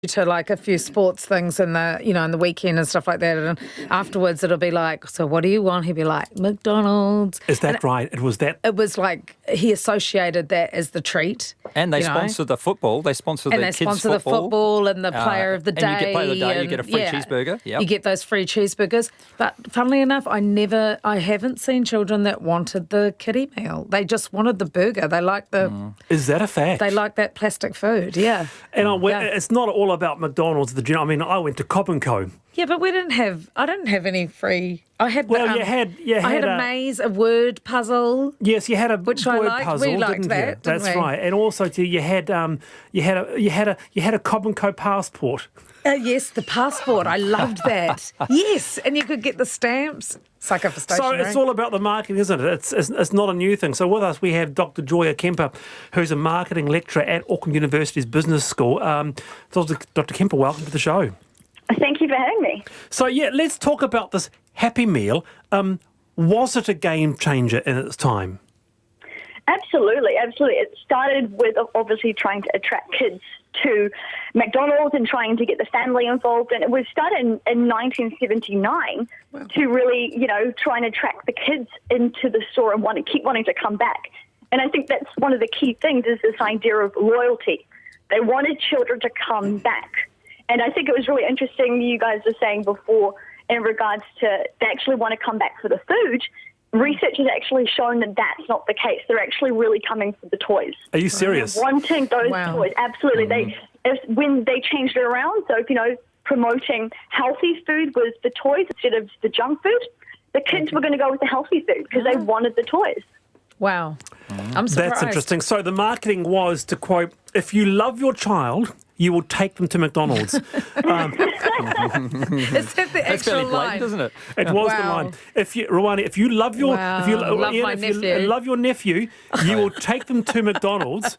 to like a few sports things in the weekend and stuff like that, and afterwards it'll be like, so what do you want? He'd be like, McDonald's. Is that right? It was like he associated that as the treat. And they sponsor the football. They sponsor the kids' football. And they sponsor the football and the player of the day. And you get player of the day, you get a free cheeseburger. Yep. You get those free cheeseburgers. But funnily enough, I haven't seen children that wanted the kiddie meal. They just wanted the burger. They like the... Is that a fact? They like that plastic food, yeah. And it's not all about McDonald's. I mean, I went to Cop & Co. Yeah, but I didn't have any free... I had you had a maze, a word puzzle. Yes, you had a which word I liked. puzzle, we liked didn't that, you? didn't That's we? right. And also too, you had a Cop & Co passport. Yes, the passport. I loved that. Yes, and you could get the stamps. Sucker for stationery. So it's all about the marketing, isn't it? It's not a new thing. So with us we have Dr. Joya Kemper, who's a marketing lecturer at Auckland University's Business School. Dr. Kemper, welcome to the show. Thank you for having me. So let's talk about this Happy Meal. Was it a game changer in its time? Absolutely. It started with obviously trying to attract kids to McDonald's and trying to get the family involved. And it was started in 1979 to really, try and attract the kids into the store and keep wanting to come back. And I think that's one of the key things is this idea of loyalty. They wanted children to come back. And I think it was really interesting, you guys were saying before, in regards to they actually want to come back for the food. Research has actually shown that that's not the case. They're actually really coming for the toys. Are you serious? Wanting those toys, absolutely. When they changed it around, so promoting healthy food was the toys instead of the junk food, the kids were going to go with the healthy food because they wanted the toys. Wow. I'm surprised. That's interesting. So the marketing was, to quote, if you love your child, you will take them to McDonald's. Is that the actual line? Isn't it? It was the line. Rwani, if you love your love your nephew, you will take them to McDonald's.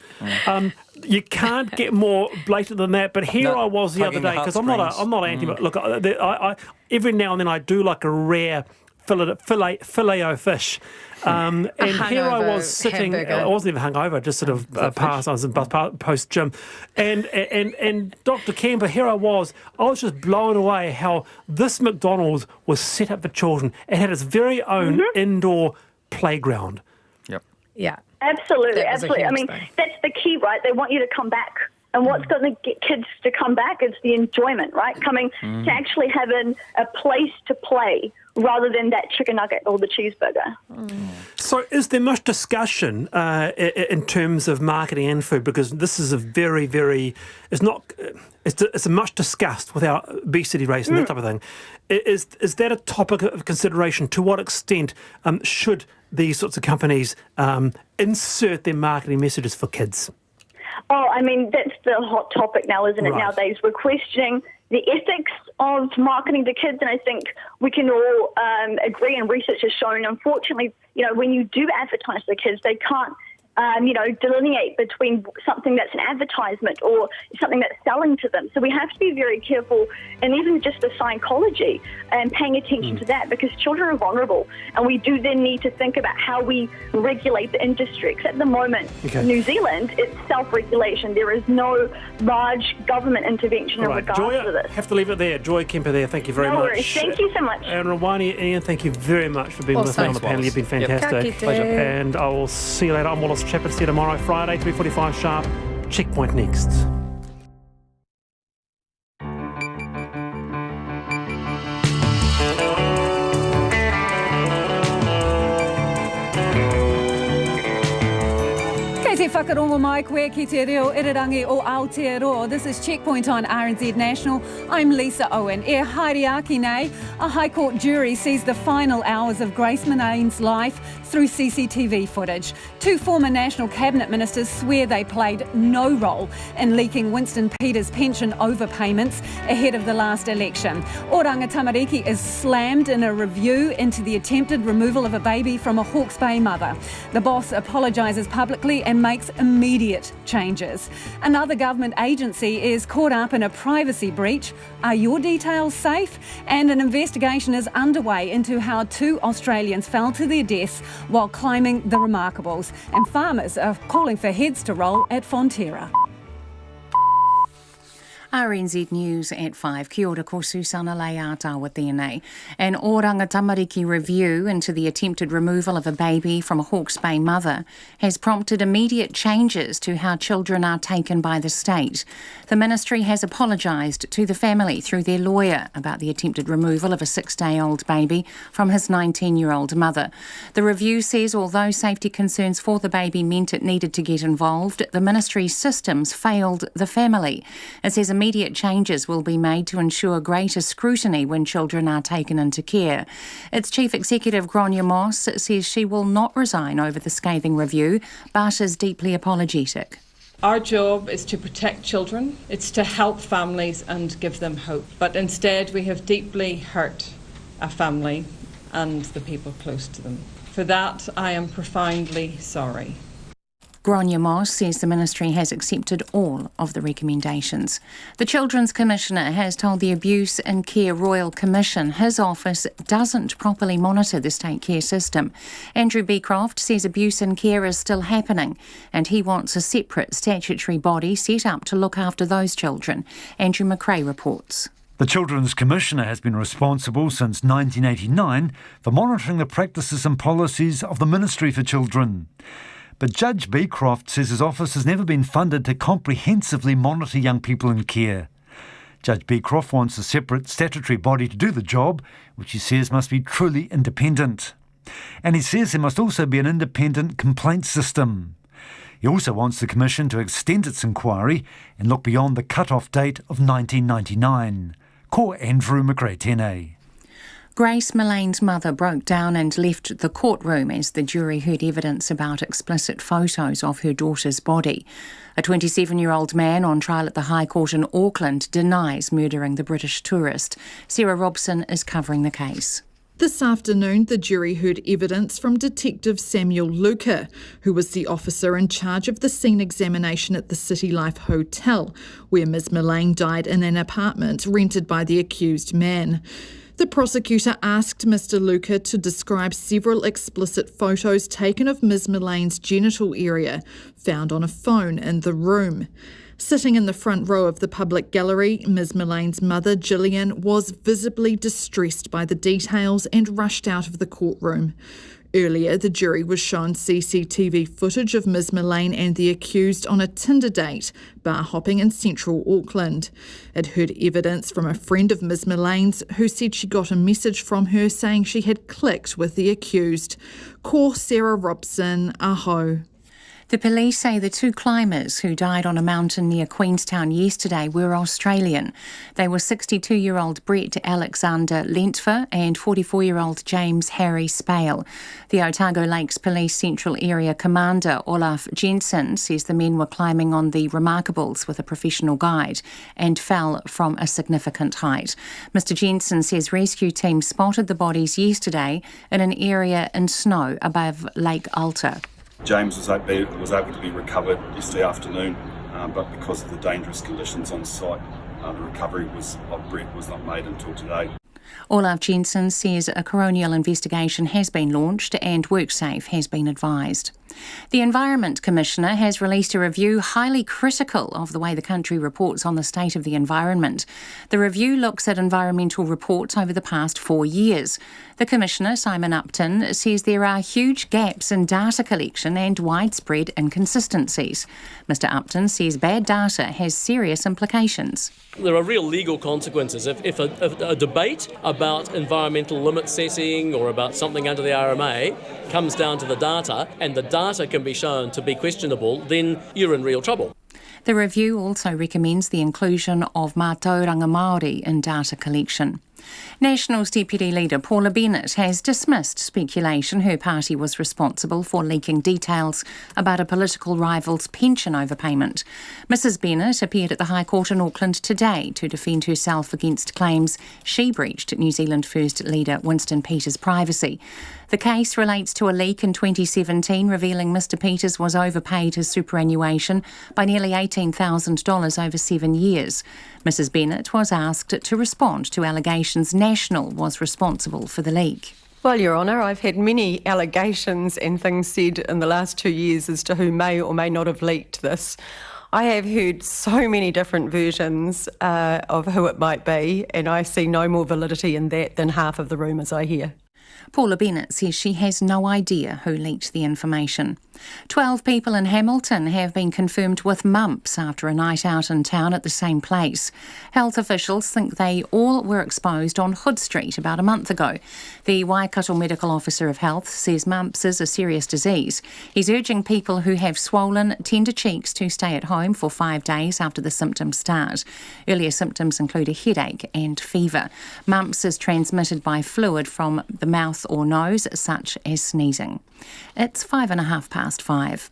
You can't get more blatant than that. But here I was the other day, because I'm not anti. Look, I every now and then I do like a rare filet o fish. And here I was sitting, hamburger. I wasn't even hungover, just sort of passed, I was in post-gym. And Dr. Kemper, here I was just blown away how this McDonald's was set up for children. It had its very own indoor playground. Yep. Yeah. Absolutely. I mean, thing. that's the key, right? They want you to come back. And what's going to get kids to come back is the enjoyment, right? Coming to actually having a place to play rather than that chicken nugget or the cheeseburger. So is there much discussion in terms of marketing and food? Because this is a very, very... It's a much discussed with our obesity race and that type of thing. Is that a topic of consideration? To what extent should these sorts of companies insert their marketing messages for kids? Oh, I mean, that's the hot topic now, isn't it, nowadays? We're questioning the ethics of marketing to kids, and I think we can all agree, and research has shown, unfortunately, when you do advertise to kids, they can't delineate between something that's an advertisement or something that's selling to them. So we have to be very careful, and even just the psychology and paying attention to that, because children are vulnerable, and we do then need to think about how we regulate the industry. Because at the moment, New Zealand, it's self-regulation. There is no large government intervention in regards to this. Have to leave it there. Joya Kemper there, thank you very much. No worries. Thank you so much. And Rwani, Ian, thank you very much for being with me on the panel. You've been fantastic. Yep. Pleasure. And I will see you later. I'm Wallace Chapman. See you tomorrow, Friday, 3:45 sharp. Checkpoint next. Te whakarongo mai koe ki te reo irirangi o Aotearoa. This is Checkpoint on RNZ National. I'm Lisa Owen. E haere nei, a High Court jury sees the final hours of Grace Millane's life through CCTV footage. Two former National Cabinet ministers swear they played no role in leaking Winston Peters' pension overpayments ahead of the last election. Oranga Tamariki is slammed in a review into the attempted removal of a baby from a Hawke's Bay mother. The boss apologises publicly and makes immediate changes. Another government agency is caught up in a privacy breach. Are your details safe? And an investigation is underway into how two Australians fell to their deaths while climbing the Remarkables. And farmers are calling for heads to roll at Fonterra. RNZ News at 5. Kia ora, ko Susana Leata with DNA. An Oranga Tamariki review into the attempted removal of a baby from a Hawke's Bay mother has prompted immediate changes to how children are taken by the state. The ministry has apologised to the family through their lawyer about the attempted removal of a 6-day-old baby from his 19-year-old mother. The review says although safety concerns for the baby meant it needed to get involved, the ministry's systems failed the family. It says immediate changes will be made to ensure greater scrutiny when children are taken into care. Its Chief Executive, Grania Moss, says she will not resign over the scathing review, but is deeply apologetic. Our job is to protect children, it's to help families and give them hope. But instead we have deeply hurt a family and the people close to them. For that I am profoundly sorry. Grania Moss says the ministry has accepted all of the recommendations. The Children's Commissioner has told the Abuse and Care Royal Commission his office doesn't properly monitor the state care system. Andrew Beecroft says abuse and care is still happening and he wants a separate statutory body set up to look after those children. Andrew McRae reports. The Children's Commissioner has been responsible since 1989 for monitoring the practices and policies of the Ministry for Children. But Judge Beecroft says his office has never been funded to comprehensively monitor young people in care. Judge Beecroft wants a separate statutory body to do the job, which he says must be truly independent. And he says there must also be an independent complaint system. He also wants the Commission to extend its inquiry and look beyond the cut-off date of 1999. Ko Andrew McRae tēnei. Grace Millane's mother broke down and left the courtroom as the jury heard evidence about explicit photos of her daughter's body. A 27-year-old man on trial at the High Court in Auckland denies murdering the British tourist. Sarah Robson is covering the case. This afternoon, the jury heard evidence from Detective Samuel Luca, who was the officer in charge of the scene examination at the City Life Hotel, where Ms Millane died in an apartment rented by the accused man. The prosecutor asked Mr Luca to describe several explicit photos taken of Ms Millane's genital area, found on a phone in the room. Sitting in the front row of the public gallery, Ms Millane's mother, Gillian, was visibly distressed by the details and rushed out of the courtroom. Earlier, the jury was shown CCTV footage of Ms Millane and the accused on a Tinder date, bar hopping in central Auckland. It heard evidence from a friend of Ms Millane's who said she got a message from her saying she had clicked with the accused. Ko Sarah Robson, aho. The police say the 2 climbers who died on a mountain near Queenstown yesterday were Australian. They were 62-year-old Brett Alexander Lentfer and 44-year-old James Harry Spale. The Otago Lakes Police Central Area Commander Olaf Jensen says the men were climbing on the Remarkables with a professional guide and fell from a significant height. Mr Jensen says rescue teams spotted the bodies yesterday in an area in snow above Lake Alta. James was able to be recovered yesterday afternoon, but because of the dangerous conditions on site, the recovery of Brett was not made until today. Olaf Jensen says a coronial investigation has been launched and WorkSafe has been advised. The Environment Commissioner has released a review highly critical of the way the country reports on the state of the environment. The review looks at environmental reports over the past 4 years. The Commissioner, Simon Upton, says there are huge gaps in data collection and widespread inconsistencies. Mr Upton says bad data has serious implications. There are real legal consequences. If a debate about environmental limit setting or about something under the RMA comes down to the data, and the data can be shown to be questionable, then you're in real trouble. The review also recommends the inclusion of Mātauranga Māori in data collection. Nationals Deputy Leader Paula Bennett has dismissed speculation her party was responsible for leaking details about a political rival's pension overpayment. Mrs Bennett appeared at the High Court in Auckland today to defend herself against claims she breached New Zealand First Leader Winston Peters' privacy. The case relates to a leak in 2017 revealing Mr Peters was overpaid his superannuation by nearly $18,000 over 7 years. Mrs Bennett was asked to respond to allegations National was responsible for the leak. Well, Your Honour, I've had many allegations and things said in the last 2 years as to who may or may not have leaked this. I have heard so many different versions of who it might be, and I see no more validity in that than half of the rumours I hear. Paula Bennett says she has no idea who leaked the information. 12 people in Hamilton have been confirmed with mumps after a night out in town at the same place. Health officials think they all were exposed on Hood Street about a month ago. The Waikato Medical Officer of Health says mumps is a serious disease. He's urging people who have swollen, tender cheeks to stay at home for 5 days after the symptoms start. Earlier symptoms include a headache and fever. Mumps is transmitted by fluid from the mouth or nose, such as sneezing. It's 5:05.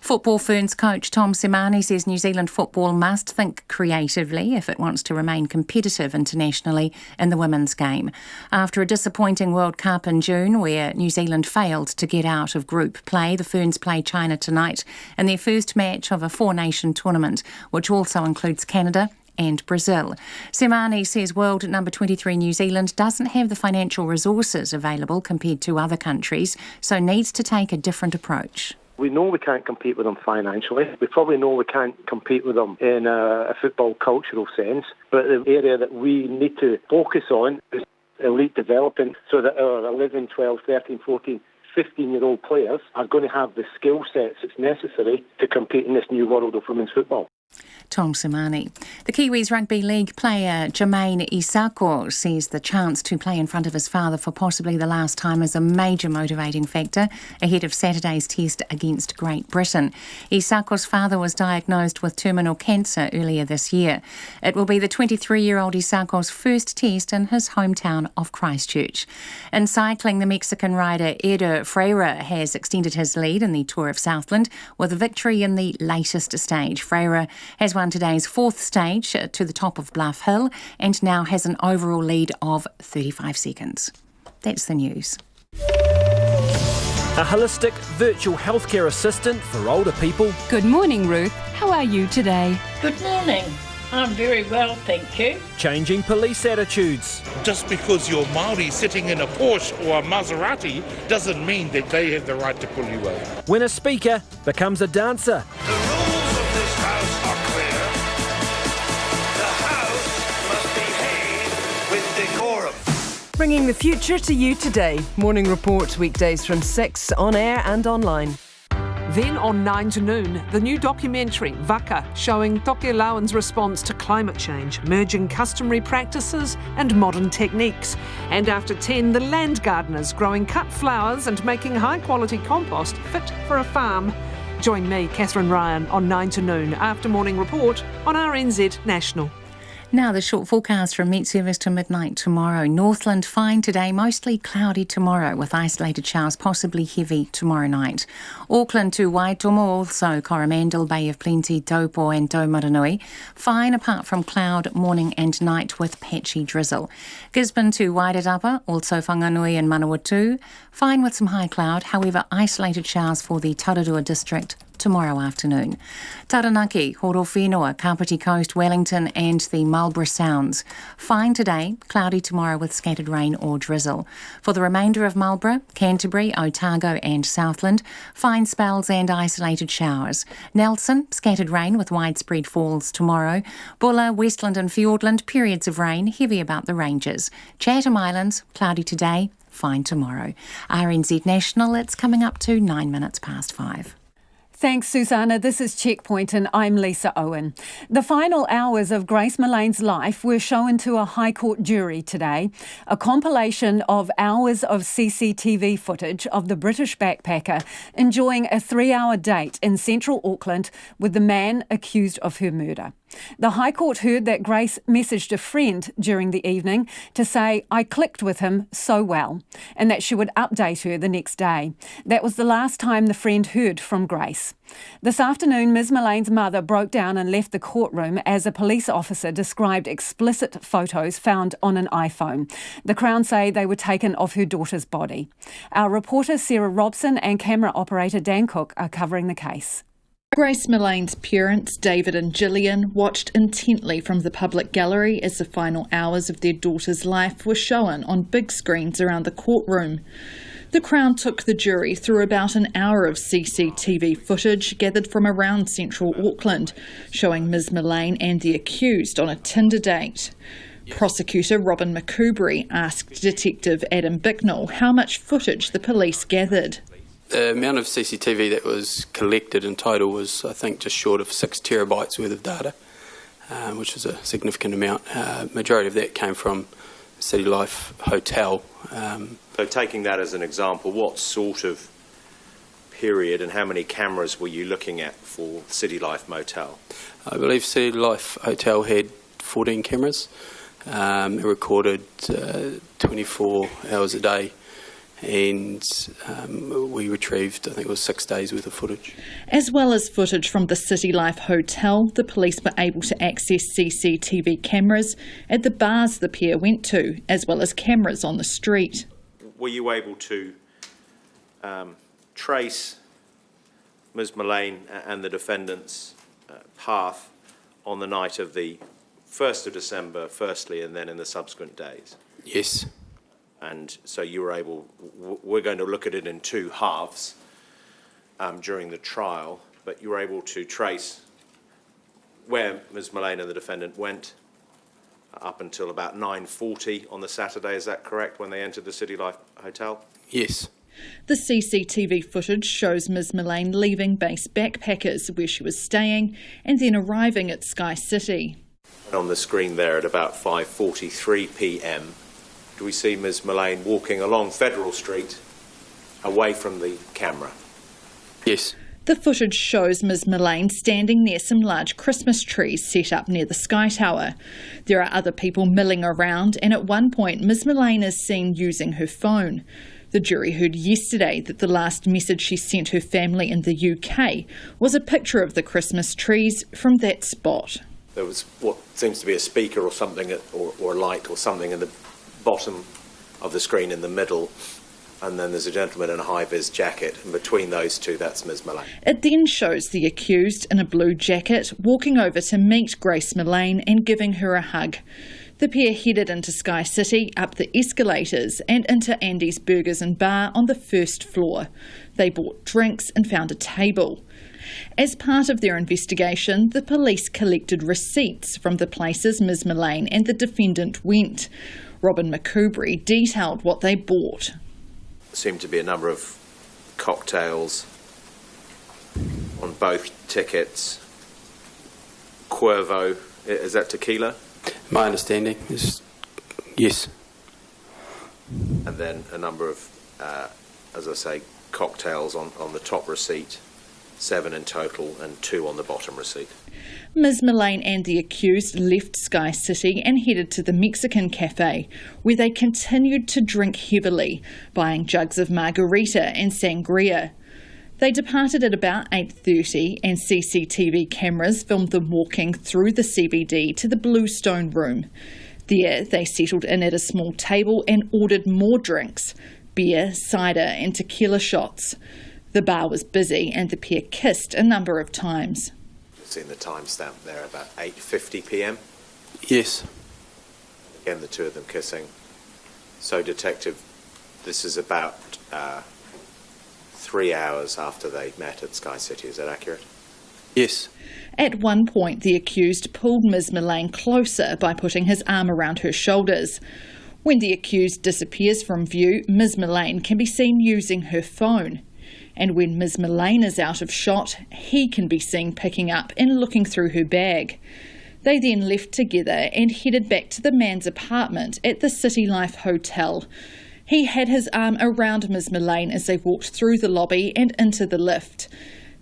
Football Ferns coach Tom Semani says New Zealand football must think creatively if it wants to remain competitive internationally in the women's game. After a disappointing World Cup in June where New Zealand failed to get out of group play, the Ferns play China tonight in their first match of a four-nation tournament, which also includes Canada and Brazil. Semani says world number 23 New Zealand doesn't have the financial resources available compared to other countries, so needs to take a different approach. We know we can't compete with them financially. We probably know we can't compete with them in a football cultural sense. But the area that we need to focus on is elite development so that our 11, 12, 13, 14, 15-year-old players are going to have the skill sets that's necessary to compete in this new world of women's football. Tom Semani. The Kiwis Rugby League player Jermaine Isako says the chance to play in front of his father for possibly the last time is a major motivating factor ahead of Saturday's test against Great Britain. Isako's father was diagnosed with terminal cancer earlier this year. It will be the 23-year-old Isako's first test in his hometown of Christchurch. In cycling, the Mexican rider Eder Freire has extended his lead in the Tour of Southland with a victory in the latest stage. Freire has won today's fourth stage to the top of Bluff Hill and now has an overall lead of 35 seconds. That's the news. A holistic virtual healthcare assistant for older people. Good morning, Ruth. How are you today? Good morning. I'm very well, thank you. Changing police attitudes. Just because you're Māori sitting in a Porsche or a Maserati doesn't mean that they have the right to pull you over. When a speaker becomes a dancer. The rules of this house are clear. The house must behave with decorum. Bringing the future to you today. Morning Report weekdays from 6 on air and online. Then on 9 to noon, the new documentary, Vaka, showing Tokelauan's response to climate change, merging customary practices and modern techniques. And after 10, the land gardeners growing cut flowers and making high-quality compost fit for a farm. Join me, Catherine Ryan, on 9 to noon after Morning Report on RNZ National. Now the short forecast from Met Service to midnight tomorrow. Northland fine today, mostly cloudy tomorrow with isolated showers, possibly heavy tomorrow night. Auckland to Waitomo, also Coromandel, Bay of Plenty, Taupo and Taumaranui. Fine apart from cloud morning and night with patchy drizzle. Gisborne to Wairarapa, also Whanganui and Manawatu. Fine with some high cloud, however isolated showers for the Tararua district tomorrow afternoon. Taranaki, Horowhenua, Kapiti Coast, Wellington and the Marlborough Sounds. Fine today, cloudy tomorrow with scattered rain or drizzle. For the remainder of Marlborough, Canterbury, Otago and Southland, fine spells and isolated showers. Nelson, scattered rain with widespread falls tomorrow. Bulla, Westland and Fiordland, periods of rain, heavy about the ranges. Chatham Islands, cloudy today, fine tomorrow. RNZ National, it's coming up to 9 minutes past 5. Thanks, Susanna. This is Checkpoint and I'm Lisa Owen. The final hours of Grace Millane's life were shown to a High Court jury today. A compilation of hours of CCTV footage of the British backpacker enjoying a 3-hour date in central Auckland with the man accused of her murder. The High Court heard that Grace messaged a friend during the evening to say, "I clicked with him so well," and that she would update her the next day. That was the last time the friend heard from Grace. This afternoon, Ms Millane's mother broke down and left the courtroom as a police officer described explicit photos found on an iPhone. The Crown say they were taken of her daughter's body. Our reporter Sarah Robson and camera operator Dan Cook are covering the case. Grace Millane's parents, David and Gillian, watched intently from the public gallery as the final hours of their daughter's life were shown on big screens around the courtroom. The Crown took the jury through about an hour of CCTV footage gathered from around central Auckland, showing Ms Millane and the accused on a Tinder date. Prosecutor Robin McCoubrey asked Detective Adam Bicknell how much footage the police gathered. The amount of CCTV that was collected in total was, I think, just short of 6 terabytes worth of data, which is a significant amount. Majority of that came from City Life Hotel. So taking that as an example, what sort of period and how many cameras were you looking at for City Life Motel? I believe City Life Hotel had 14 cameras. It recorded 24 hours a day, and we retrieved, I think it was 6 days worth of footage. As well as footage from the City Life Hotel, the police were able to access CCTV cameras at the bars the pair went to, as well as cameras on the street. Were you able to trace Ms Millane and the defendant's path on the night of the 1st of December, firstly, and then in the subsequent days? Yes. And so you were able, we're going to look at it in two halves during the trial, but you were able to trace where Ms Millane and the defendant went up until about 9:40 on the Saturday, is that correct, when they entered the City Life Hotel? Yes. The CCTV footage shows Ms Millane leaving base backpackers where she was staying and then arriving at Sky City. On the screen there at about 5:43 p.m, do we see Ms Millane walking along Federal Street away from the camera? Yes. The footage shows Ms Millane standing near some large Christmas trees set up near the Sky Tower. There are other people milling around, and at one point Ms Millane is seen using her phone. The jury heard yesterday that the last message she sent her family in the UK was a picture of the Christmas trees from that spot. There was what seems to be a speaker or something, or a light or something in the bottom of the screen in the middle, and then there's a gentleman in a high-vis jacket, and between those two, that's Ms Millane. It then shows the accused in a blue jacket walking over to meet Grace Millane and giving her a hug. The pair headed into Sky City, up the escalators and into Andy's Burgers and Bar on the first floor. They bought drinks and found a table. As part of their investigation, the police collected receipts from the places Ms Millane and the defendant went. Robin McCoubrey detailed what they bought. There seemed to be a number of cocktails on both tickets. Cuervo, is that tequila? My understanding is yes. And then a number of, as I say, cocktails on the top receipt. 7 in total and 2 on the bottom receipt. Ms Millane and the accused left Sky City and headed to the Mexican cafe, where they continued to drink heavily, buying jugs of margarita and sangria. They departed at about 8:30 and CCTV cameras filmed them walking through the CBD to the Bluestone Room. There they settled in at a small table and ordered more drinks, beer, cider and tequila shots. The bar was busy and the pair kissed a number of times. You've seen the timestamp there, about 8:50 p.m? Yes. Again, the two of them kissing. So, Detective, this is about 3 hours after they met at Sky City, is that accurate? Yes. At one point, the accused pulled Ms Millane closer by putting his arm around her shoulders. When the accused disappears from view, Ms Millane can be seen using her phone. And when Ms Millane is out of shot, he can be seen picking up and looking through her bag. They then left together and headed back to the man's apartment at the City Life Hotel. He had his arm around Ms Millane as they walked through the lobby and into the lift.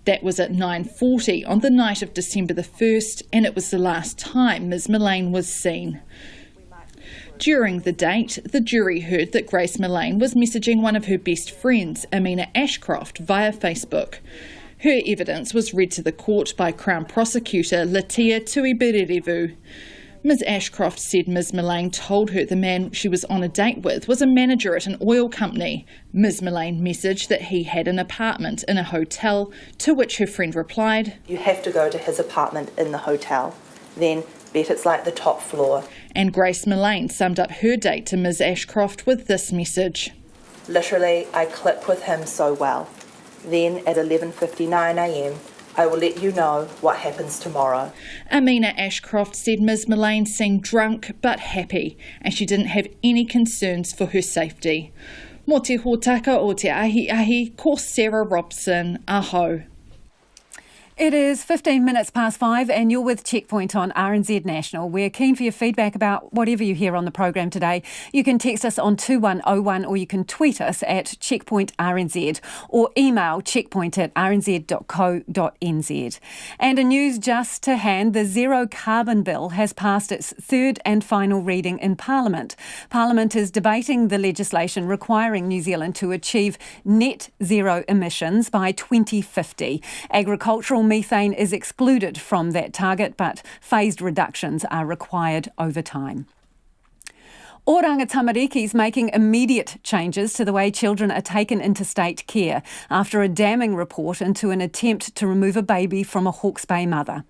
That was at 9:40 on the night of December the 1st, and it was the last time Ms Millane was seen. During the date, the jury heard that Grace Millane was messaging one of her best friends, Amina Ashcroft, via Facebook. Her evidence was read to the court by Crown Prosecutor Latia Tuibererevu. Ms Ashcroft said Ms Millane told her the man she was on a date with was a manager at an oil company. Ms Millane messaged that he had an apartment in a hotel, to which her friend replied, "You have to go to his apartment in the hotel. Then bet it's like the top floor." And Grace Millane summed up her date to Ms Ashcroft with this message. Literally, I click with him so well. Then at 11:59am, I will let you know what happens tomorrow. Amina Ashcroft said Ms Millane seemed drunk but happy, and she didn't have any concerns for her safety. Mō te hōtaka o te ahi, ko Sarah Robson, aho. It is 15 minutes past 5 and you're with Checkpoint on RNZ National. We're keen for your feedback about whatever you hear on the program today. You can text us on 2101 or you can tweet us at Checkpoint RNZ or email checkpoint@rnz.co.nz. And in news just to hand, the Zero Carbon Bill has passed its third and final reading in Parliament. Parliament is debating the legislation requiring New Zealand to achieve net zero emissions by 2050. Agricultural methane is excluded from that target, but phased reductions are required over time. Oranga Tamariki is making immediate changes to the way children are taken into state care after a damning report into an attempt to remove a baby from a Hawke's Bay mother.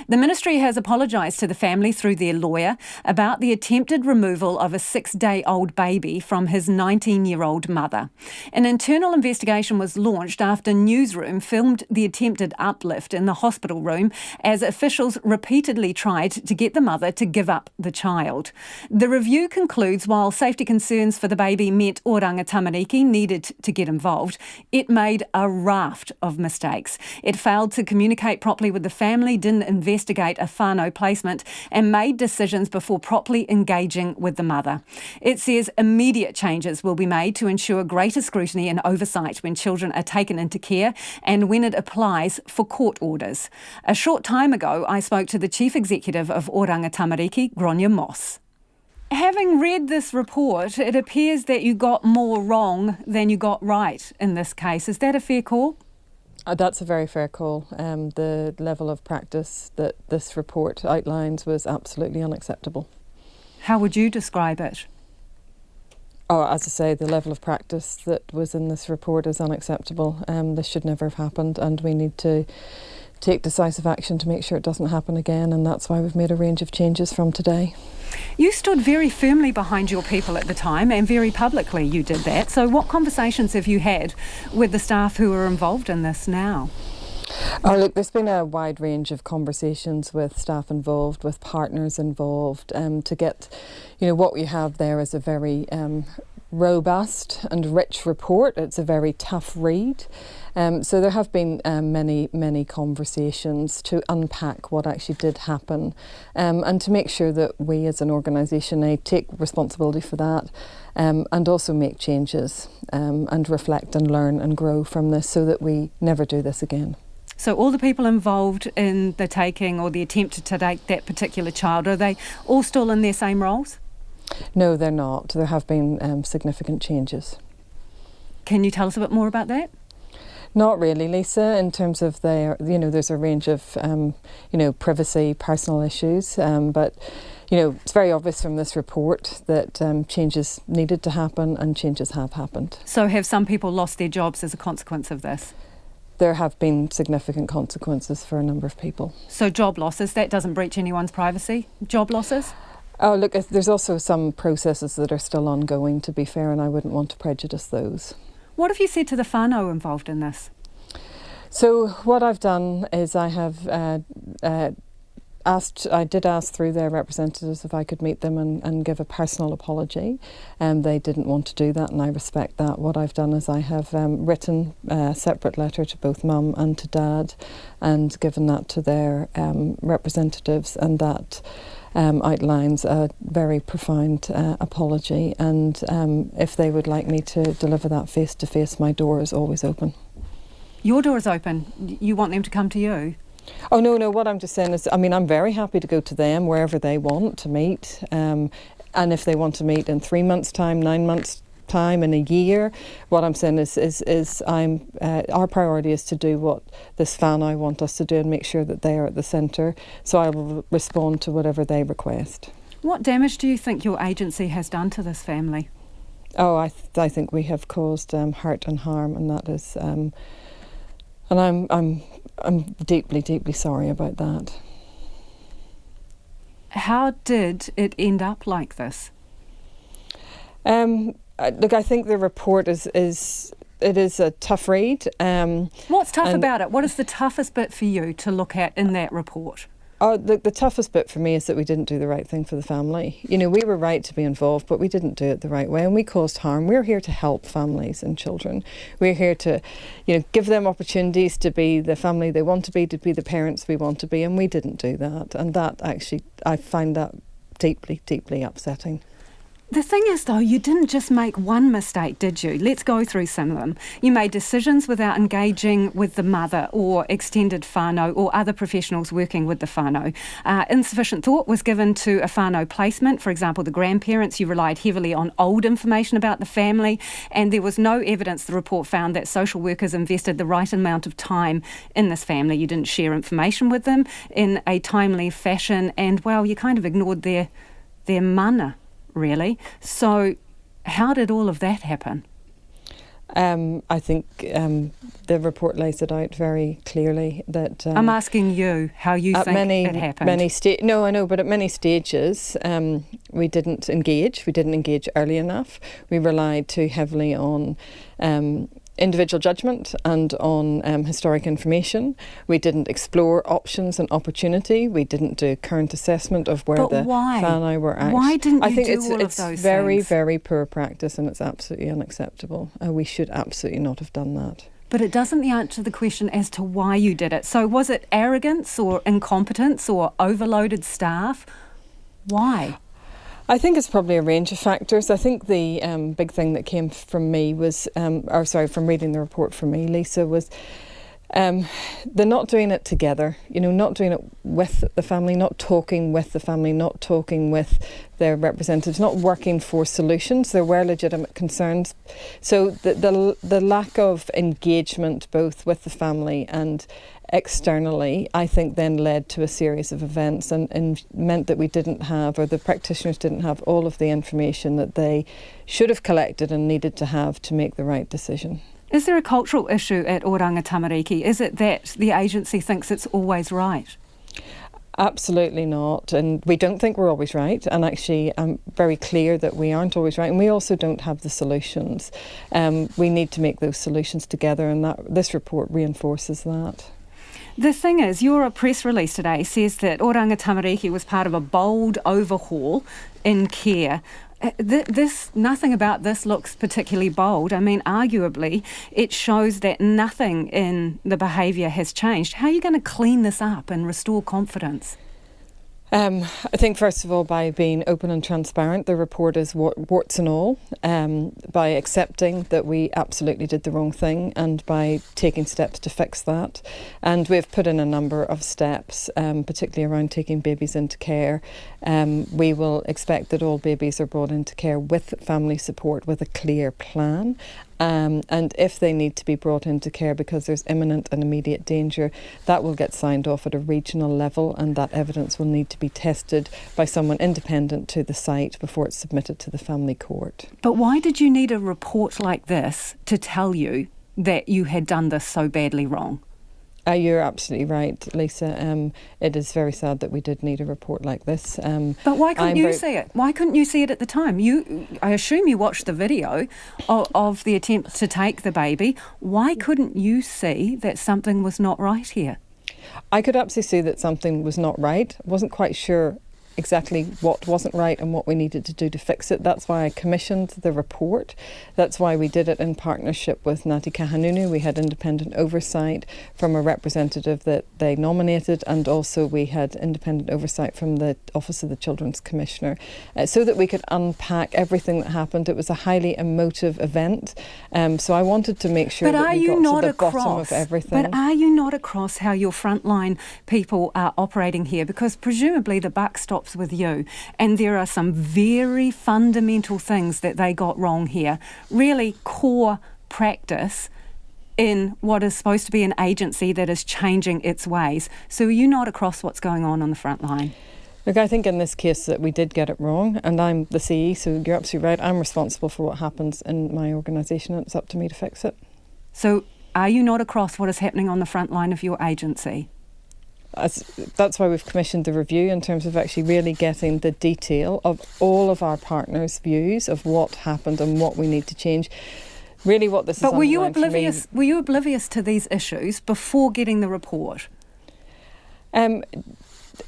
The ministry has apologised to the family through their lawyer about the attempted removal of a 6-day-old baby from his 19-year-old mother. An internal investigation was launched after Newsroom filmed the attempted uplift in the hospital room as officials repeatedly tried to get the mother to give up the child. The review concludes while safety concerns for the baby meant Oranga Tamariki needed to get involved, it made a raft of mistakes. It failed to communicate properly with the family, didn't investigate a whānau placement, and made decisions before properly engaging with the mother. It says immediate changes will be made to ensure greater scrutiny and oversight when children are taken into care and when it applies for court orders. A short time ago, I spoke to the Chief Executive of Oranga Tamariki, Gráinne Moss. Having read this report, it appears that you got more wrong than you got right in this case. Is that a fair call? That's a very fair call. The level of practice that this report outlines was absolutely unacceptable. How would you describe it? Oh, as I say, the level of practice that was in this report is unacceptable. This should never have happened, and we need to take decisive action to make sure it doesn't happen again, and that's why we've made a range of changes from today. You stood very firmly behind your people at the time, and very publicly you did that. So what conversations have you had with the staff who are involved in this now? Oh, look, there's been a wide range of conversations with staff involved, with partners involved, to get, what we have there is a very robust and rich report. It's a very tough read. So there have been many conversations to unpack what actually did happen, and to make sure that we as an organisation take responsibility for that, and also make changes, and reflect and learn and grow from this so that we never do this again. So all the people involved in the taking or the attempt to take that particular child, are they all still in their same roles? No, they're not. There have been significant changes. Can you tell us a bit more about that? Not really, Lisa, in terms of there's a range of, privacy, personal issues, but, it's very obvious from this report that changes needed to happen and changes have happened. So have some people lost their jobs as a consequence of this? There have been significant consequences for a number of people. So job losses, that doesn't breach anyone's privacy? Job losses? Oh, look, there's also some processes that are still ongoing, to be fair, and I wouldn't want to prejudice those. What have you said to the whānau involved in this? So what I've done is I have I did ask through their representatives if I could meet them and give a personal apology, and they didn't want to do that, and I respect that. What I've done is I have written a separate letter to both Mum and to Dad and given that to their representatives, and that outlines a very profound apology, and if they would like me to deliver that face to face, my door is always open. Your door is open. You want them to come to you? Oh, no, what I'm just saying is, I'm very happy to go to them wherever they want to meet, and if they want to meet in 3 months' time, 9 months' time, in a year, what I'm saying is our priority is to do what this whānau want us to do and make sure that they are at the centre, so I will respond to whatever they request. What damage do you think your agency has done to this family? Oh, I think we have caused hurt and harm, and that is, and I'm deeply, deeply sorry about that. How did it end up like this? Look, I think the report is a tough read. What's tough about it? What is the toughest bit for you to look at in that report? The toughest bit for me is that we didn't do the right thing for the family. You know, we were right to be involved, but we didn't do it the right way, and we caused harm. We're here to help families and children. We're here to, give them opportunities to be the family they want to be the parents we want to be, and we didn't do that. And that actually, I find that deeply, deeply upsetting. The thing is, though, you didn't just make one mistake, did you? Let's go through some of them. You made decisions without engaging with the mother or extended whānau or other professionals working with the whānau. Insufficient thought was given to a whānau placement. For example, the grandparents, you relied heavily on old information about the family, and there was no evidence, the report found, that social workers invested the right amount of time in this family. You didn't share information with them in a timely fashion, and, well, you kind of ignored their mana, really. So how did all of that happen? I think the report lays it out very clearly that... I'm asking you how you think it happened. No, I know, but at many stages we didn't engage. We didn't engage early enough. We relied too heavily on individual judgment and on historic information. We didn't explore options and opportunity. We didn't do current assessment of where the whānau were at. Why didn't you do all of those things? It's very, very poor practice, and it's absolutely unacceptable. We should absolutely not have done that. But it doesn't answer the question as to why you did it. So was it arrogance or incompetence or overloaded staff? Why? I think it's probably a range of factors. I think the big thing that came from me was, from reading the report for me, Lisa, was they're not doing it together, not doing it with the family, not talking with the family, not talking with their representatives, not working for solutions. There were legitimate concerns. So the lack of engagement both with the family and externally, I think then led to a series of events and meant that we didn't have, or the practitioners didn't have, all of the information that they should have collected and needed to have to make the right decision. Is there a cultural issue at Oranga Tamariki? Is it that the agency thinks it's always right? Absolutely not, and we don't think we're always right, and actually I'm very clear that we aren't always right, and we also don't have the solutions. We need to make those solutions together, and this report reinforces that. The thing is, your press release today says that Oranga Tamariki was part of a bold overhaul in care. Nothing about this looks particularly bold. I mean, arguably, it shows that nothing in the behaviour has changed. How are you going to clean this up and restore confidence? I think, first of all, by being open and transparent. The report is warts and all, by accepting that we absolutely did the wrong thing and by taking steps to fix that. And we've put in a number of steps, particularly around taking babies into care. We will expect that all babies are brought into care with family support, with a clear plan. And if they need to be brought into care because there's imminent and immediate danger, that will get signed off at a regional level, and that evidence will need to be tested by someone independent to the site before it's submitted to the family court. But why did you need a report like this to tell you that you had done this so badly wrong? You're absolutely right, Lisa. It is very sad that we did need a report like this. But why couldn't you see it? Why couldn't you see it at the time? I assume you watched the video of the attempt to take the baby. Why couldn't you see that something was not right here? I could absolutely see that something was not right. I wasn't quite sure exactly what wasn't right and what we needed to do to fix it. That's why I commissioned the report. That's why we did it in partnership with Ngāti Kahanunu. We had independent oversight from a representative that they nominated, and also we had independent oversight from the Office of the Children's Commissioner, so that we could unpack everything that happened. It was a highly emotive event, so I wanted to make sure that we got to the bottom of everything. But are you not across how your frontline people are operating here? Because presumably the buck stops with you, and there are some very fundamental things that they got wrong here, really core practice in what is supposed to be an agency that is changing its ways. So are you not across what's going on the front line? Look, I think in this case that we did get it wrong, and I'm the CE, so you're absolutely right. I'm responsible for what happens in my organisation, and it's up to me to fix it. So are you not across what is happening on the front line of your agency? That's why we've commissioned the review, in terms of actually really getting the detail of all of our partners' views of what happened and what we need to change. Really, what this is. But were you oblivious? Were you oblivious to these issues before getting the report?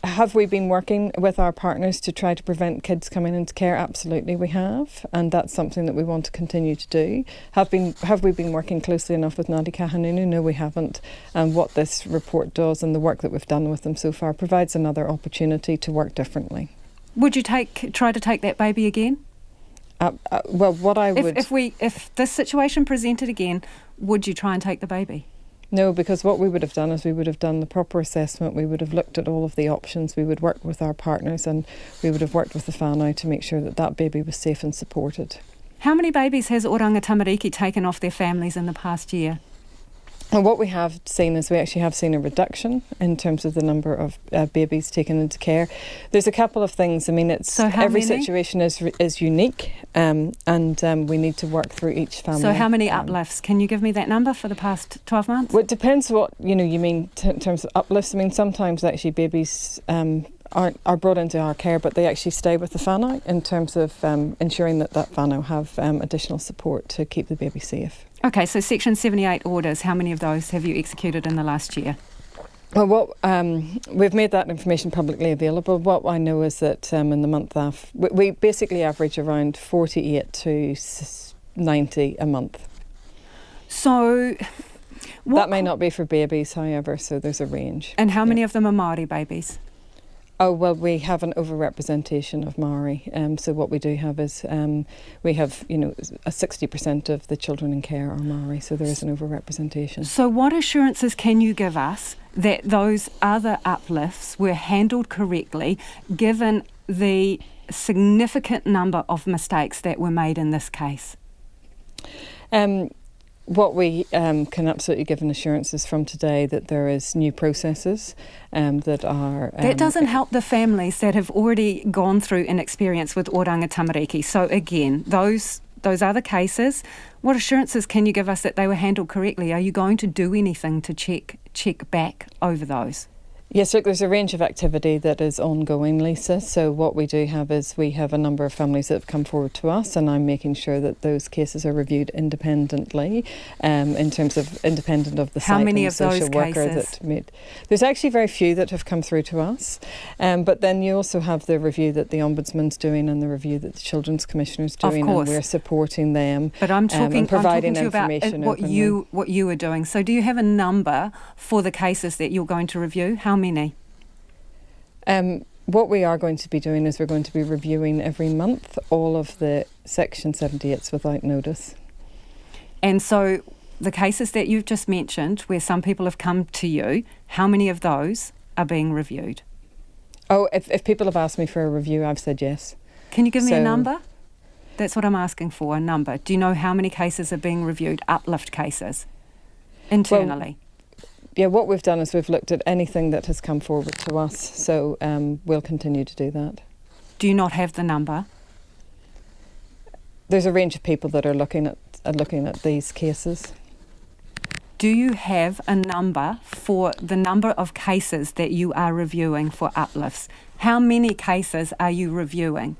Have we been working with our partners to try to prevent kids coming into care? Absolutely we have, and that's something that we want to continue to do. Have we been working closely enough with Ngāti Kahanunu? No, we haven't. And what this report does, and the work that we've done with them so far, provides another opportunity to work differently. Would you try to take that baby again? Well, what I would... If this situation presented again, would you try and take the baby? No, because what we would have done is we would have done the proper assessment, we would have looked at all of the options, we would work with our partners, and we would have worked with the whānau to make sure that that baby was safe and supported. How many babies has Oranga Tamariki taken off their families in the past year? And what we have seen is we actually have seen a reduction in terms of the number of babies taken into care. There's a couple of things. I mean, every situation is unique, and we need to work through each family. So how many uplifts? Can you give me that number for the past 12 months? Well, it depends what you mean in terms of uplifts. I mean, sometimes actually babies are brought into our care, but they actually stay with the whānau in terms of ensuring that whānau have additional support to keep the baby safe. Okay, so Section 78 orders, how many of those have you executed in the last year? Well, we've made that information publicly available. What I know is that in the month of, we basically average around 48 to 90 a month. So... that may not be for babies, however, so there's a range. And how many of them are Māori babies? Oh, well, we have an overrepresentation of Māori. So what we do have is we have, 60% of the children in care are Māori, so there is an overrepresentation. So what assurances can you give us that those other uplifts were handled correctly, given the significant number of mistakes that were made in this case? What we can absolutely give an assurance is from today that there is new processes that are... that doesn't help the families that have already gone through an experience with Oranga Tamariki. So again, those other cases, what assurances can you give us that they were handled correctly? Are you going to do anything to check back over those? Yes, look, there's a range of activity that is ongoing, Lisa. So what we do have is we have a number of families that have come forward to us, and I'm making sure that those cases are reviewed independently, in terms of independent of the How site many and the of social those worker cases? that made. There's actually very few that have come through to us, but then you also have the review that the Ombudsman's doing and the review that the Children's Commissioner's doing, of course. And we're supporting them. But I'm talking, and providing to you about what you are doing. So do you have a number for the cases that you're going to review? How many? What we are going to be doing is we're going to be reviewing every month all of the Section 78s without notice. And so the cases that you've just mentioned, where some people have come to you, how many of those are being reviewed? Oh, if people have asked me for a review, I've said yes. Can you give me a number? That's what I'm asking for, a number. Do you know how many cases are being reviewed, uplift cases, internally? Yeah, what we've done is we've looked at anything that has come forward to us, so we'll continue to do that. Do you not have the number? There's a range of people that are looking at these cases. Do you have a number for the number of cases that you are reviewing for uplifts? How many cases are you reviewing?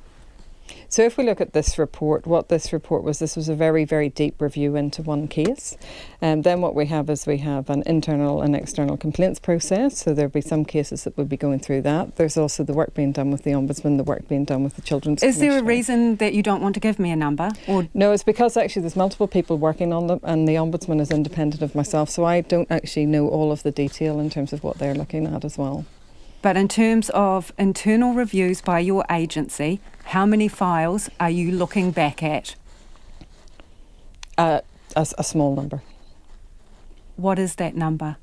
So if we look at this report, what this report was, this was a very, very deep review into one case. Then what we have is we have an internal and external complaints process, so there'll be some cases that will be going through that. There's also the work being done with the Ombudsman, the work being done with the Children's Commissioner. Is there a reason that you don't want to give me a number? Or no, it's because actually there's multiple people working on them, and the Ombudsman is independent of myself, so I don't actually know all of the detail in terms of what they're looking at as well. But in terms of internal reviews by your agency, how many files are you looking back at? A small number. What is that number?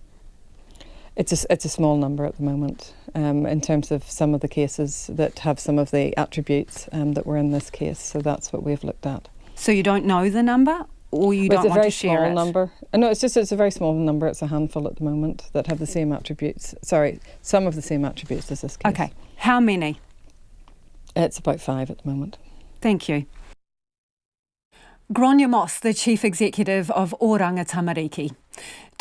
It's a small number at the moment, in terms of some of the cases that have some of the attributes that were in this case. So that's what we've looked at. So you don't know the number? Or you don't want to share it? It's a very small number. No, it's a very small number. It's a handful at the moment that have the same attributes. Sorry, some of the same attributes as this case. Okay. How many? It's about 5 at the moment. Thank you. Gráinne Moss, the Chief Executive of Oranga Tamariki.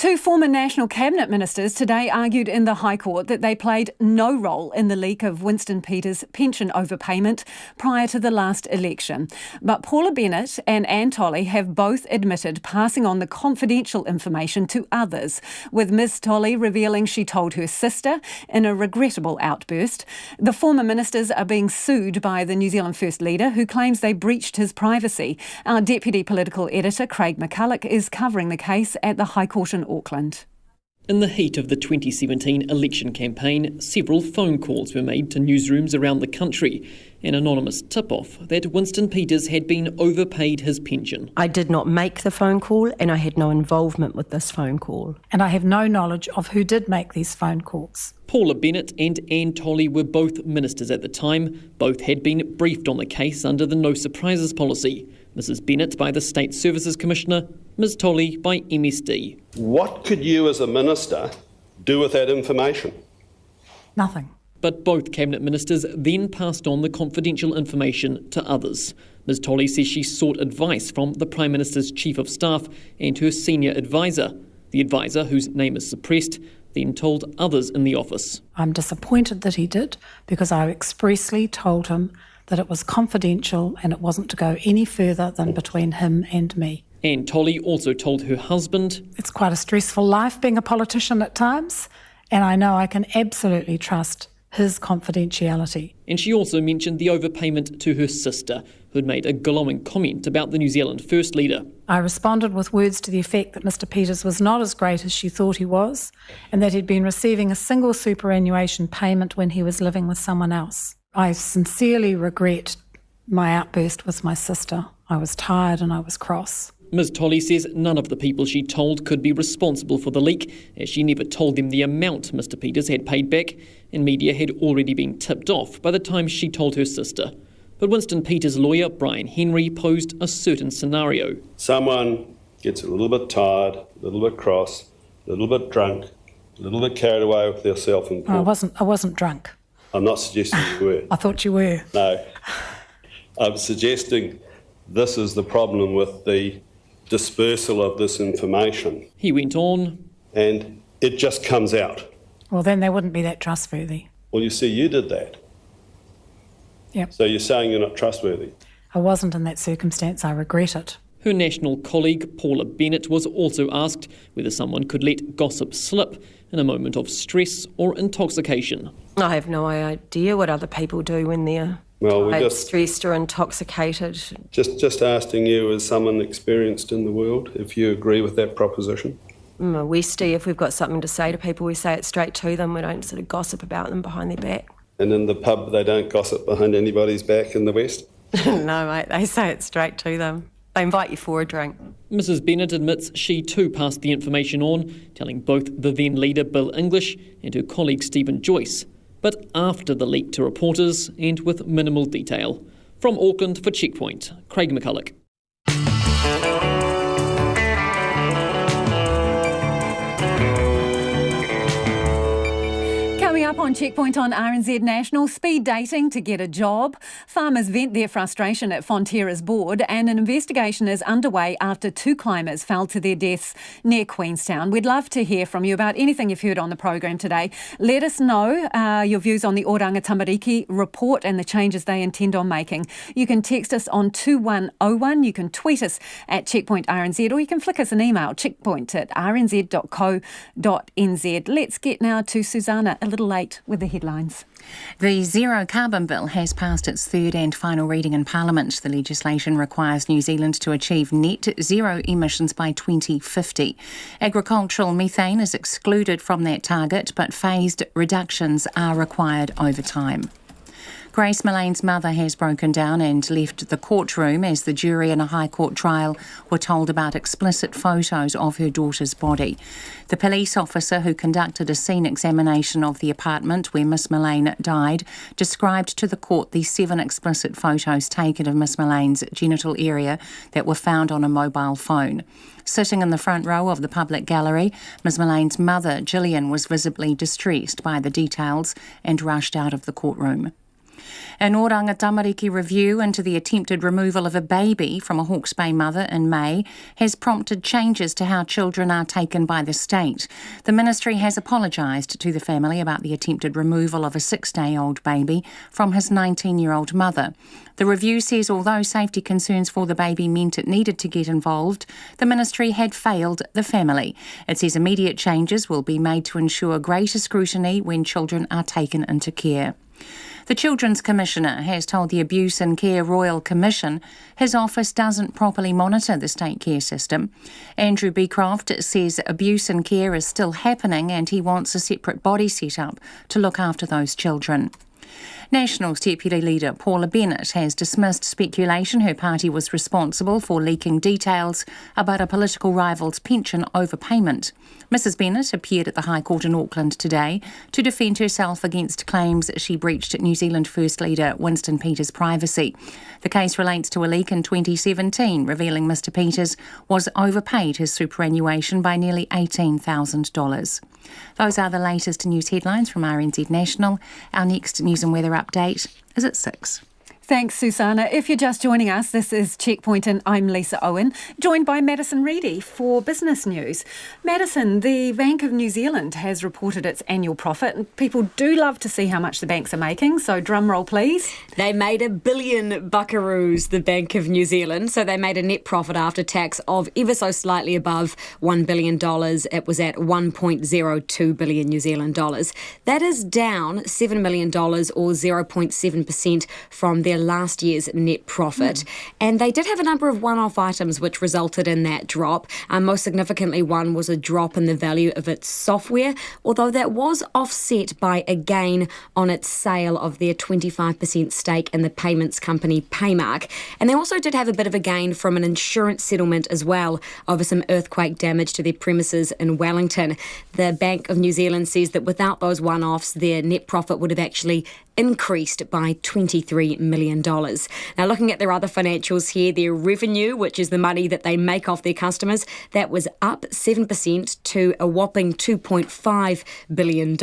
Two former National Cabinet ministers today argued in the High Court that they played no role in the leak of Winston Peters' pension overpayment prior to the last election. But Paula Bennett and Anne Tolley have both admitted passing on the confidential information to others, with Ms Tolley revealing she told her sister in a regrettable outburst. The former ministers are being sued by the New Zealand First Leader, who claims they breached his privacy. Our Deputy Political Editor, Craig McCulloch, is covering the case at the High Court in Auckland. In the heat of the 2017 election campaign, several phone calls were made to newsrooms around the country. An anonymous tip-off that Winston Peters had been overpaid his pension. I did not make the phone call and I had no involvement with this phone call. And I have no knowledge of who did make these phone calls. Paula Bennett and Anne Tolley were both ministers at the time. Both had been briefed on the case under the no surprises policy. Mrs Bennett by the State Services Commissioner, Ms Tolley by MSD. What could you as a minister do with that information? Nothing. But both Cabinet ministers then passed on the confidential information to others. Ms Tolley says she sought advice from the Prime Minister's Chief of Staff and her senior advisor. The advisor, whose name is suppressed, then told others in the office. I'm disappointed that he did, because I expressly told him that it was confidential and it wasn't to go any further than between him and me. Anne Tolley also told her husband, "It's quite a stressful life being a politician at times, and I know I can absolutely trust his confidentiality." And she also mentioned the overpayment to her sister, who had made a glowing comment about the New Zealand First Leader. I responded with words to the effect that Mr Peters was not as great as she thought he was, and that he'd been receiving a single superannuation payment when he was living with someone else. I sincerely regret my outburst with my sister. I was tired and I was cross. Ms Tolley says none of the people she told could be responsible for the leak, as she never told them the amount Mr Peters had paid back, and media had already been tipped off by the time she told her sister. But Winston Peters' lawyer, Brian Henry, posed a certain scenario. Someone gets a little bit tired, a little bit cross, a little bit drunk, a little bit carried away with their self-importance. I wasn't drunk. I'm not suggesting you were. I thought you were. No. I'm suggesting this is the problem with the dispersal of this information. He went on. And it just comes out. Well, then they wouldn't be that trustworthy. Well, you see, you did that. Yep. So you're saying you're not trustworthy? I wasn't in that circumstance. I regret it. Her national colleague, Paula Bennett, was also asked whether someone could let gossip slip in a moment of stress or intoxication. I have no idea what other people do when they're stressed or intoxicated. Just asking you as someone experienced in the world, if you agree with that proposition? Westie, if we've got something to say to people, we say it straight to them. We don't sort of gossip about them behind their back. And in the pub, they don't gossip behind anybody's back in the West? No, mate, they say it straight to them. They invite you for a drink. Mrs Bennett admits she too passed the information on, telling both the then leader Bill English and her colleague Stephen Joyce, but after the leak to reporters and with minimal detail. From Auckland for Checkpoint, Craig McCulloch. Coming up on Checkpoint on RNZ National, speed dating to get a job. Farmers vent their frustration at Fonterra's board, and an investigation is underway after 2 climbers fell to their deaths near Queenstown. We'd love to hear from you about anything you've heard on the program today. Let us know your views on the Oranga Tamariki report and the changes they intend on making. You can text us on 2101, you can tweet us at Checkpoint RNZ, or you can flick us an email, checkpoint@rnz.co.nz. Let's get now to Susanna, a little late with the headlines. The Zero Carbon Bill has passed its third and final reading in Parliament. The legislation requires New Zealand to achieve net zero emissions by 2050. Agricultural methane is excluded from that target, but phased reductions are required over time. Grace Millane's mother has broken down and left the courtroom as the jury in a High Court trial were told about explicit photos of her daughter's body. The police officer who conducted a scene examination of the apartment where Miss Millane died described to the court the 7 explicit photos taken of Miss Millane's genital area that were found on a mobile phone. Sitting in the front row of the public gallery, Miss Millane's mother, Gillian, was visibly distressed by the details and rushed out of the courtroom. An Oranga Tamariki review into the attempted removal of a baby from a Hawke's Bay mother in May has prompted changes to how children are taken by the state. The ministry has apologised to the family about the attempted removal of a 6-day-old baby from his 19-year-old mother. The review says although safety concerns for the baby meant it needed to get involved, the ministry had failed the family. It says immediate changes will be made to ensure greater scrutiny when children are taken into care. The Children's Commissioner has told the Abuse and Care Royal Commission his office doesn't properly monitor the state care system. Andrew Beecroft says abuse and care is still happening and he wants a separate body set up to look after those children. Nationals Deputy Leader Paula Bennett has dismissed speculation her party was responsible for leaking details about a political rival's pension overpayment. Mrs Bennett appeared at the High Court in Auckland today to defend herself against claims she breached New Zealand First Leader Winston Peters' privacy. The case relates to a leak in 2017 revealing Mr Peters was overpaid his superannuation by nearly $18,000. Those are the latest news headlines from RNZ National. Our next news and weather update is at 6. Thanks, Susanna. If you're just joining us, this is Checkpoint and I'm Lisa Owen, joined by Madison Reedy for business news. Madison, the Bank of New Zealand has reported its annual profit and people do love to see how much the banks are making, so drum roll please. They made $1 billion buckaroos, the Bank of New Zealand, so they made a net profit after tax of ever so slightly above $1 billion. It was at 1.02 billion New Zealand dollars. That is down $7 million or 0.7% from their last year's net profit. And they did have a number of one-off items which resulted in that drop. Most significantly, one was a drop in the value of its software, although that was offset by a gain on its sale of their 25% stake in the payments company Paymark. And they also did have a bit of a gain from an insurance settlement as well over some earthquake damage to their premises in Wellington. The Bank of New Zealand says that without those one-offs, their net profit would have actually increased by $23 million. Now, looking at their other financials here, their revenue, which is the money that they make off their customers, that was up 7% to a whopping $2.5 billion.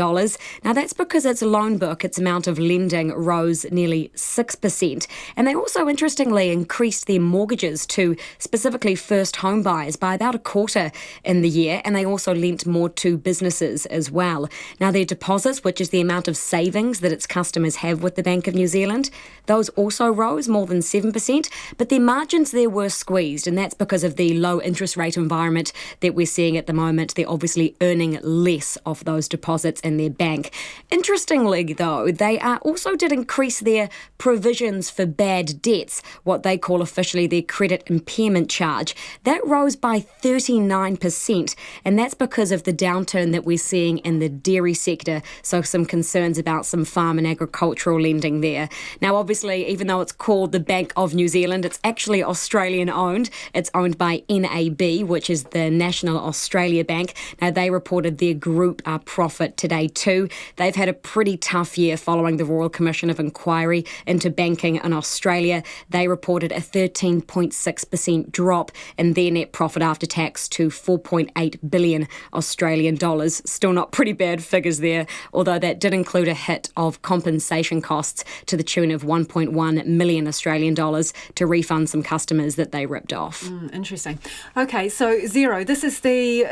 Now, that's because its loan book, its amount of lending, rose nearly 6%. And they also, interestingly, increased their mortgages to specifically first home buyers by about a quarter in the year, and they also lent more to businesses as well. Now, their deposits, which is the amount of savings that its customers have with the Bank of New Zealand, those also rose more than 7%, but their margins there were squeezed, and that's because of the low interest rate environment that we're seeing at the moment. They're obviously earning less of those deposits in their bank. Interestingly, though, they also did increase their provisions for bad debts, what they call officially their credit impairment charge. That rose by 39%, and that's because of the downturn that we're seeing in the dairy sector, so some concerns about some farm and agricultural lending there. Now, obviously, even though it's called the Bank of New Zealand, it's actually Australian owned. It's owned by NAB, which is the National Australia Bank. Now, they reported their group profit today too. They've had a pretty tough year following the Royal Commission of Inquiry into banking in Australia. They reported a 13.6% drop in their net profit after tax to 4.8 billion Australian dollars. Still not pretty bad figures there, although that did include a hit of compensation costs to the tune of 1.1 million Australian dollars to refund some customers that they ripped off. Interesting. Okay, so Xero, this is the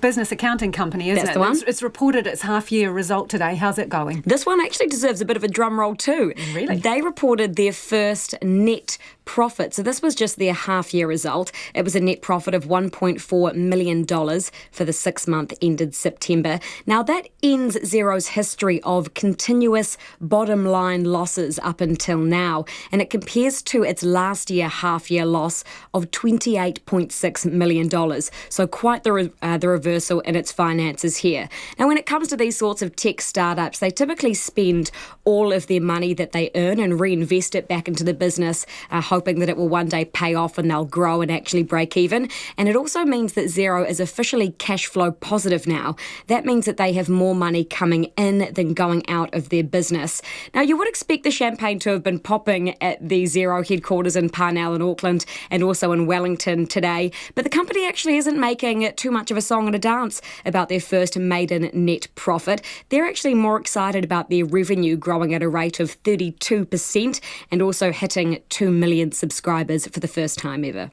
business accounting company, isn't it? That's the one. It's reported its half-year result today. How's it going? This one actually deserves a bit of a drum roll too. Really? They reported their first net profit. So this was just their half-year result. It was a net profit of $1.4 million for the 6-month ended September. Now, that ends Xero's history of continuous bottom-line losses up until now, and it compares to its last year half-year loss of $28.6 million. So quite the reversal in its finances here. Now, when it comes to these sorts of tech startups, they typically spend all of their money that they earn and reinvest it back into the business, hoping that it will one day pay off and they'll grow and actually break even. And it also means that Xero is officially cash flow positive now. That means that they have more money coming in than going out of their business. Now, you would expect the champagne to have been popping at the Xero headquarters in Parnell in Auckland and also in Wellington today, but the company actually isn't making too much of a song and a dance about their first maiden net profit. They're actually more excited about their revenue growing at a rate of 32% and also hitting 2 million subscribers for the first time ever.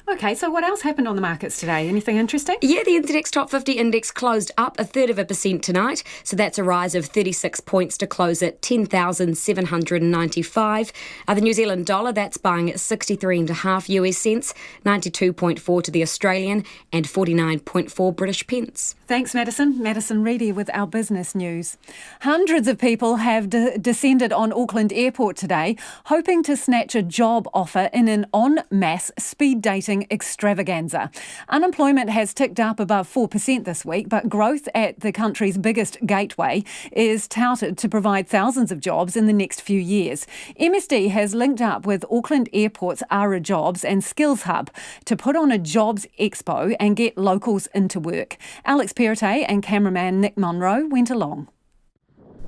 OK, so what else happened on the markets today? Anything interesting? Yeah, the NZX Top 50 Index closed up 1/3% tonight, so that's a rise of 36 points to close at 10,795. The New Zealand dollar, that's buying at 63.5 US cents, 92.4 to the Australian and 49.4 British pence. Thanks, Madison. Madison Reedy with our business news. Hundreds of people have descended on Auckland Airport today, hoping to snatch a job offer in an en masse speed dating extravaganza. Unemployment has ticked up above 4% this week, but growth at the country's biggest gateway is touted to provide thousands of jobs in the next few years. MSD has linked up with Auckland Airport's ARA Jobs and Skills Hub to put on a jobs expo and get locals into work. Alex Perrottet and cameraman Nick Monroe went along.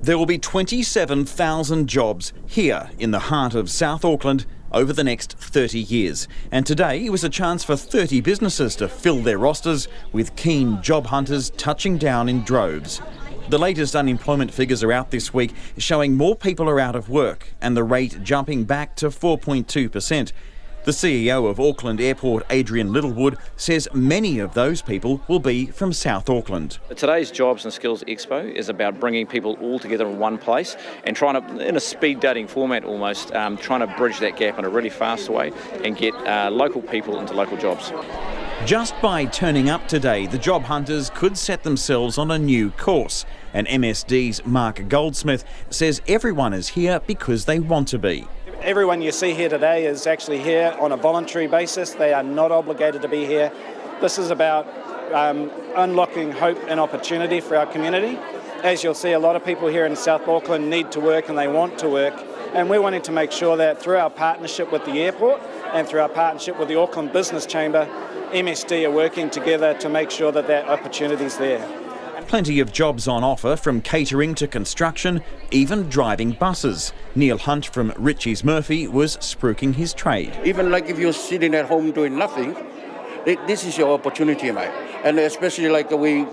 There will be 27,000 jobs here in the heart of South Auckland over the next 30 years. And today was a chance for 30 businesses to fill their rosters with keen job hunters touching down in droves. The latest unemployment figures are out this week, showing more people are out of work and the rate jumping back to 4.2%. The CEO of Auckland Airport, Adrian Littlewood, says many of those people will be from South Auckland. Today's Jobs and Skills Expo is about bringing people all together in one place and trying to, in a speed dating format almost, trying to bridge that gap in a really fast way and get local people into local jobs. Just by turning up today, the job hunters could set themselves on a new course. And MSD's Mark Goldsmith says everyone is here because they want to be. Everyone you see here today is actually here on a voluntary basis. They are not obligated to be here. This is about unlocking hope and opportunity for our community. As you'll see, a lot of people here in South Auckland need to work and they want to work. And we're wanting to make sure that through our partnership with the airport and through our partnership with the Auckland Business Chamber, MSD are working together to make sure that that opportunity is there. Plenty of jobs on offer, from catering to construction, even driving buses. Neil Hunt from Richie's Murphy was spruiking his trade. Even like if you're sitting at home doing nothing, this is your opportunity, mate. And especially like we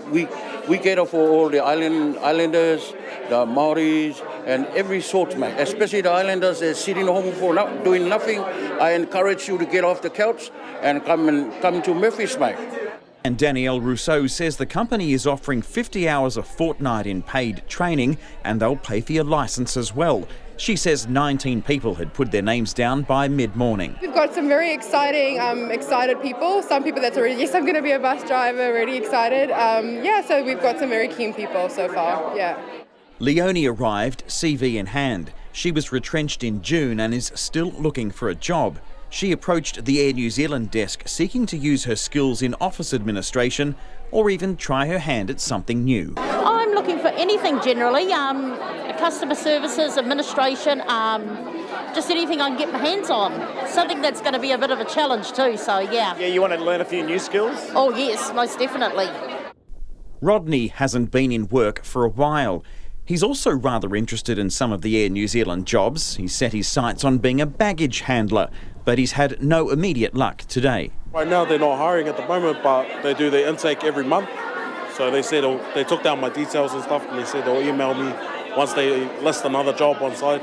cater for all the islanders, the Maoris, and every sort, mate. Especially the islanders that are sitting home for doing nothing. I encourage you to get off the couch and come to Murphy's, mate. And Danielle Rousseau says the company is offering 50 hours a fortnight in paid training and they'll pay for your licence as well. She says 19 people had put their names down by mid-morning. We've got some very excited people. Some people that's already, yes, I'm going to be a bus driver, already excited. So we've got some very keen people so far, yeah. Leonie arrived, CV in hand. She was retrenched in June and is still looking for a job. She approached the Air New Zealand desk seeking to use her skills in office administration or even try her hand at something new. I'm looking for anything generally, customer services, administration, just anything I can get my hands on. Something that's going to be a bit of a challenge too, so yeah. Yeah, you want to learn a few new skills? Oh yes, most definitely. Rodney hasn't been in work for a while. He's also rather interested in some of the Air New Zealand jobs. He's set his sights on being a baggage handler, but he's had no immediate luck today. Right now they're not hiring at the moment, but they do their intake every month. So they said they took down my details and stuff, and they said they'll email me once they list another job on site.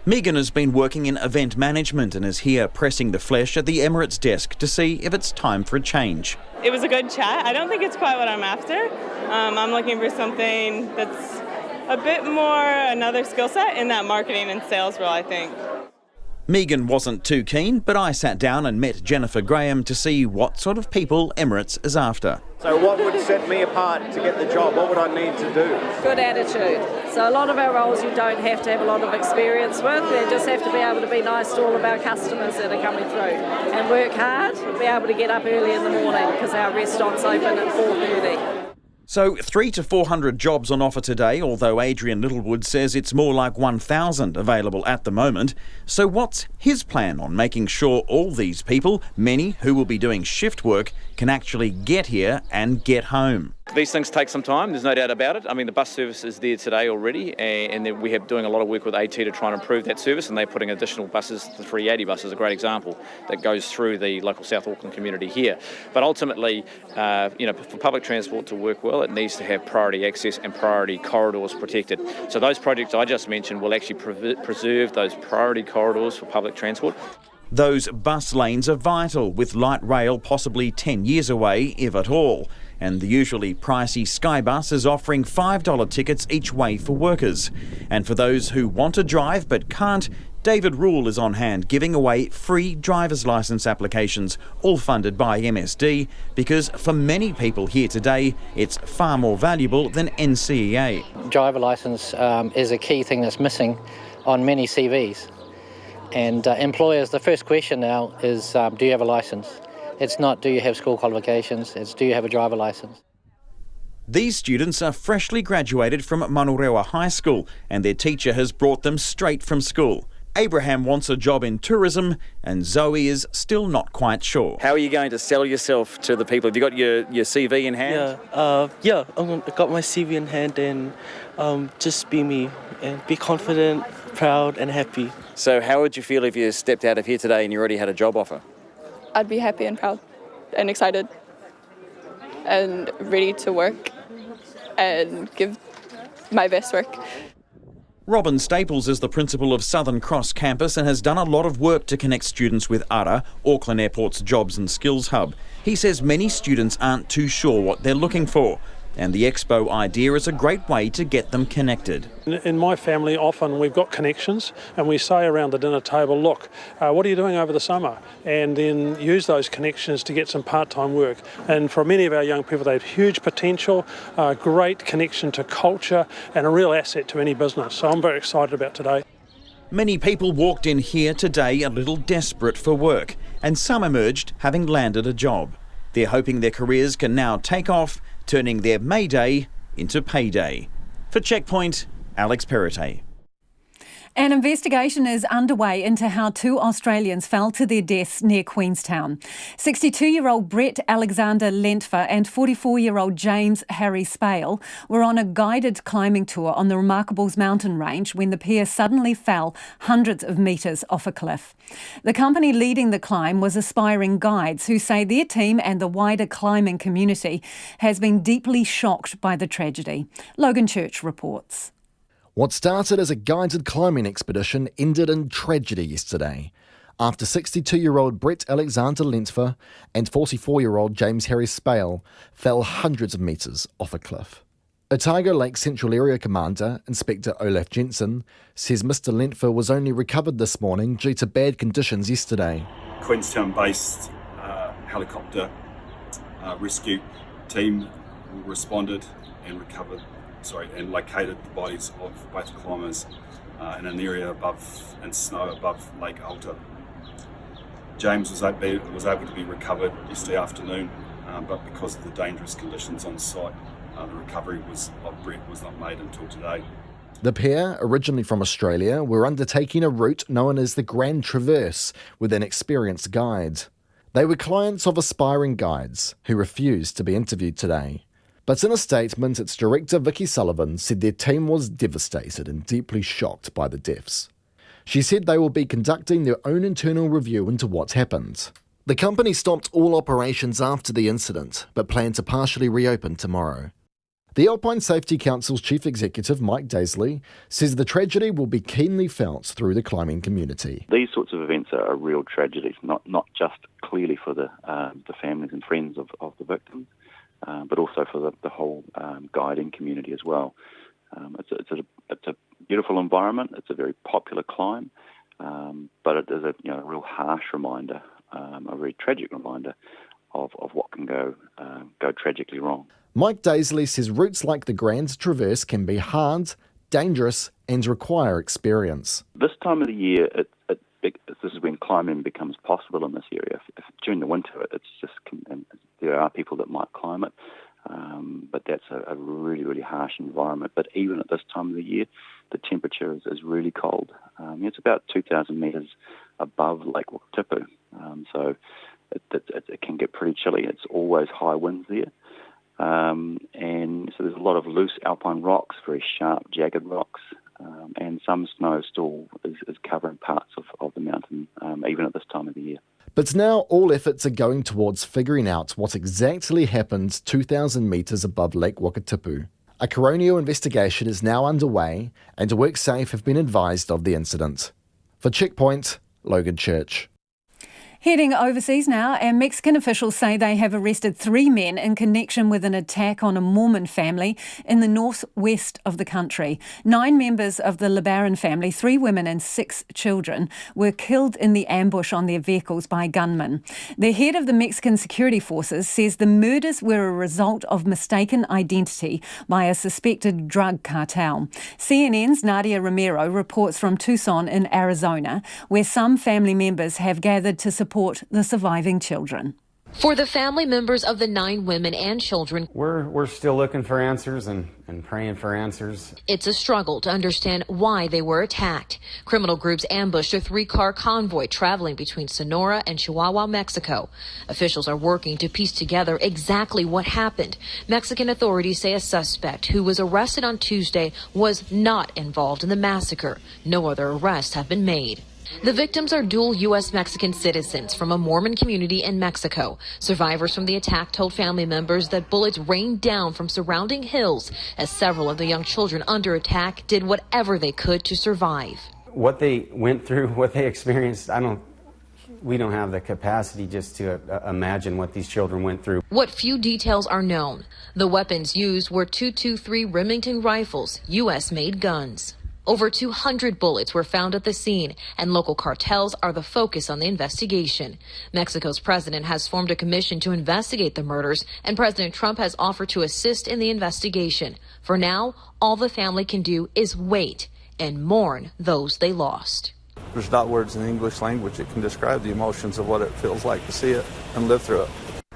Megan has been working in event management and is here pressing the flesh at the Emirates desk to see if it's time for a change. It was a good chat. I don't think it's quite what I'm after. I'm looking for something that's a bit more another skill set in that marketing and sales role, I think. Megan wasn't too keen, but I sat down and met Jennifer Graham to see what sort of people Emirates is after. So what would set me apart to get the job? What would I need to do? Good attitude. So a lot of our roles you don't have to have a lot of experience with. You just have to be able to be nice to all of our customers that are coming through. And work hard, be able to get up early in the morning because our restaurant's open at 4:30. So 300 to 400 jobs on offer today, although Adrian Littlewood says it's more like 1,000 available at the moment. So what's his plan on making sure all these people, many who will be doing shift work, can actually get here and get home. These things take some time, there's no doubt about it. I mean, the bus service is there today already, and then we have doing a lot of work with AT to try and improve that service, and they're putting additional buses. The 380 bus is a great example that goes through the local South Auckland community here. But ultimately, for public transport to work well, it needs to have priority access and priority corridors protected. So those projects I just mentioned will actually preserve those priority corridors for public transport. Those bus lanes are vital, with light rail possibly 10 years away, if at all. And the usually pricey Skybus is offering $5 tickets each way for workers. And for those who want to drive but can't, David Rule is on hand giving away free driver's licence applications, all funded by MSD, because for many people here today, it's far more valuable than NCEA. Driver licence is a key thing that's missing on many CVs. And employers, the first question now is, do you have a licence? It's not, do you have school qualifications? It's, do you have a driver licence? These students are freshly graduated from Manurewa High School, and their teacher has brought them straight from school. Abraham wants a job in tourism, and Zoe is still not quite sure. How are you going to sell yourself to the people? Have you got your CV in hand? Yeah, I've got my CV in hand, and just be me and be confident, proud and happy. So how would you feel if you stepped out of here today and you already had a job offer? I'd be happy and proud and excited and ready to work and give my best work. Robin Staples is the principal of Southern Cross campus and has done a lot of work to connect students with ARA, Auckland Airport's Jobs and Skills Hub. He says many students aren't too sure what they're looking for, and the expo idea is a great way to get them connected. In my family, often we've got connections, and we say around the dinner table, look, what are you doing over the summer? And then use those connections to get some part-time work. And for many of our young people, they have huge potential, great connection to culture, and a real asset to any business. So I'm very excited about today. Many people walked in here today a little desperate for work, and some emerged having landed a job. They're hoping their careers can now take off, turning their May Day into payday. For Checkpoint, Alex Perrottet. An investigation is underway into how two Australians fell to their deaths near Queenstown. 62-year-old Brett Alexander Lentfer and 44-year-old James Harry Spale were on a guided climbing tour on the Remarkables mountain range when the pair suddenly fell hundreds of metres off a cliff. The company leading the climb was Aspiring Guides, who say their team and the wider climbing community has been deeply shocked by the tragedy. Logan Church reports. What started as a guided climbing expedition ended in tragedy yesterday, after 62-year-old Brett Alexander Lentfer and 44-year-old James Harry Spale fell hundreds of metres off a cliff. Otago Lake Central Area Commander, Inspector Olaf Jensen, says Mr Lentfer was only recovered this morning due to bad conditions yesterday. Queenstown-based helicopter rescue team responded and located the bodies of both climbers in an area in snow above Lake Alta. James was able to be recovered yesterday afternoon, but because of the dangerous conditions on site, the recovery of Brett was not made until today. The pair, originally from Australia, were undertaking a route known as the Grand Traverse with an experienced guide. They were clients of Aspiring Guides, who refused to be interviewed today. But in a statement, its director Vicky Sullivan said their team was devastated and deeply shocked by the deaths. She said they will be conducting their own internal review into what happened. The company stopped all operations after the incident, but plan to partially reopen tomorrow. The Alpine Safety Council's Chief Executive, Mike Daisley, says the tragedy will be keenly felt through the climbing community. These sorts of events are real tragedies, not just clearly for the families and friends of the victims, but also for the whole guiding community as well. It's a beautiful environment. It's a very popular climb, but it is a real harsh reminder, a very tragic reminder of what can go tragically wrong. Mike Daisley says routes like the Grand Traverse can be hard, dangerous, and require experience. This time of the year, this is when climbing becomes possible in this area. If during the winter, and there are people that might climb it, but that's a really, really harsh environment. But even at this time of the year, the temperature is really cold. It's about 2,000 metres above Lake Wakatipu, so it can get pretty chilly. It's always high winds there. And so there's a lot of loose alpine rocks, very sharp, jagged rocks, and some snow still is covering parts of the mountain, even at this time of the year. But now all efforts are going towards figuring out what exactly happened 2,000 metres above Lake Wakatipu. A coronial investigation is now underway, and WorkSafe have been advised of the incident. For Checkpoint, Logan Church. Heading overseas now, and Mexican officials say they have arrested 3 men in connection with an attack on a Mormon family in the northwest of the country. 9 members of the LeBaron family, 3 women and 6 children, were killed in the ambush on their vehicles by gunmen. The head of the Mexican security forces says the murders were a result of mistaken identity by a suspected drug cartel. CNN's Nadia Romero reports from Tucson in Arizona, where some family members have gathered to support the surviving children. For the family members of the 9 women and children, we're still looking for answers and praying for answers. It's a struggle to understand why they were attacked. Criminal groups ambushed a 3-car convoy traveling between Sonora and Chihuahua, Mexico. Officials are working to piece together exactly what happened. Mexican authorities say a suspect who was arrested on Tuesday was not involved in the massacre. No other arrests have been made. The victims are dual U.S.-Mexican citizens from a Mormon community in Mexico. Survivors from the attack told family members that bullets rained down from surrounding hills as several of the young children under attack did whatever they could to survive. What they went through, what they experienced, we don't have the capacity just to imagine what these children went through. What few details are known. The weapons used were .223 Remington rifles, U.S.-made guns. Over 200 bullets were found at the scene, and local cartels are the focus on the investigation. Mexico's president has formed a commission to investigate the murders, and President Trump has offered to assist in the investigation. For now, all the family can do is wait and mourn those they lost. There's not words in the English language that can describe the emotions of what it feels like to see it and live through it.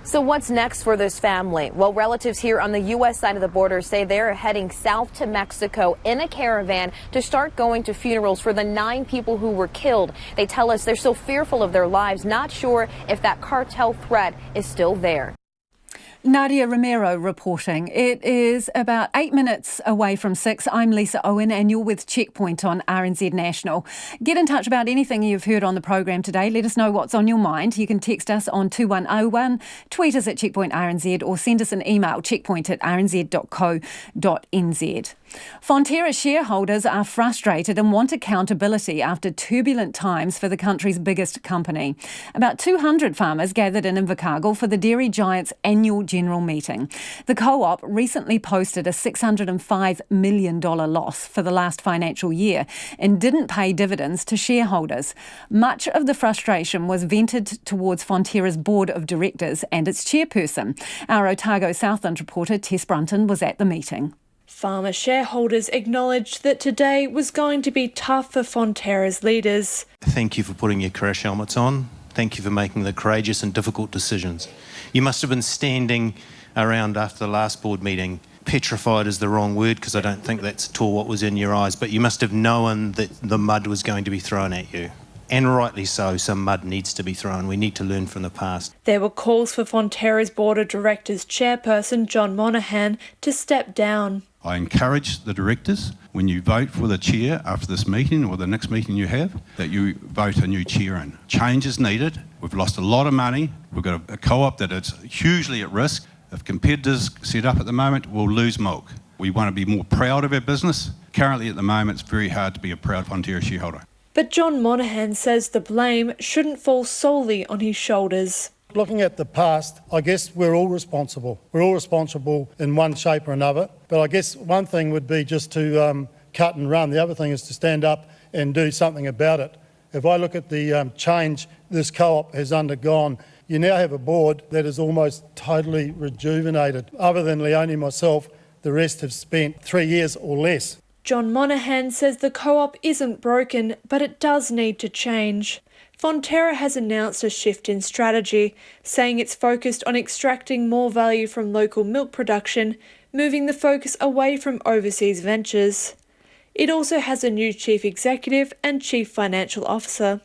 So what's next for this family? Well, relatives here on the U.S. side of the border say they're heading south to Mexico in a caravan to start going to funerals for the 9 people who were killed. They tell us they're so fearful of their lives, not sure if that cartel threat is still there. Nadia Romero reporting. It is about 8 minutes away from 6. I'm Lisa Owen and you're with Checkpoint on RNZ National. Get in touch about anything you've heard on the program today. Let us know what's on your mind. You can text us on 2101, tweet us at Checkpoint RNZ or send us an email, checkpoint@rnz.co.nz. Fonterra shareholders are frustrated and want accountability after turbulent times for the country's biggest company. About 200 farmers gathered in Invercargill for the dairy giant's annual general meeting. The co-op recently posted a $605 million loss for the last financial year and didn't pay dividends to shareholders. Much of the frustration was vented towards Fonterra's board of directors and its chairperson. Our Otago Southland reporter Tess Brunton was at the meeting. Farmer shareholders acknowledged that today was going to be tough for Fonterra's leaders. Thank you for putting your crash helmets on. Thank you for making the courageous and difficult decisions. You must have been standing around after the last board meeting. Petrified is the wrong word because I don't think that's at all what was in your eyes, but you must have known that the mud was going to be thrown at you. And rightly so, some mud needs to be thrown. We need to learn from the past. There were calls for Fonterra's board of directors chairperson John Monaghan to step down. I encourage the directors, when you vote for the chair after this meeting or the next meeting you have, that you vote a new chair in. Change is needed. We've lost a lot of money. We've got a co-op that is hugely at risk. If competitors set up at the moment, we'll lose milk. We want to be more proud of our business. Currently at the moment, it's very hard to be a proud Fonterra shareholder. But John Monaghan says the blame shouldn't fall solely on his shoulders. Looking at the past, I guess we're all responsible. We're all responsible in one shape or another. But I guess one thing would be just to cut and run. The other thing is to stand up and do something about it. If I look at the change this co-op has undergone, you now have a board that is almost totally rejuvenated. Other than Leone and myself, the rest have spent 3 years or less. John Monaghan says the co-op isn't broken, but it does need to change. Fonterra has announced a shift in strategy, saying it's focused on extracting more value from local milk production, moving the focus away from overseas ventures. It also has a new chief executive and chief financial officer.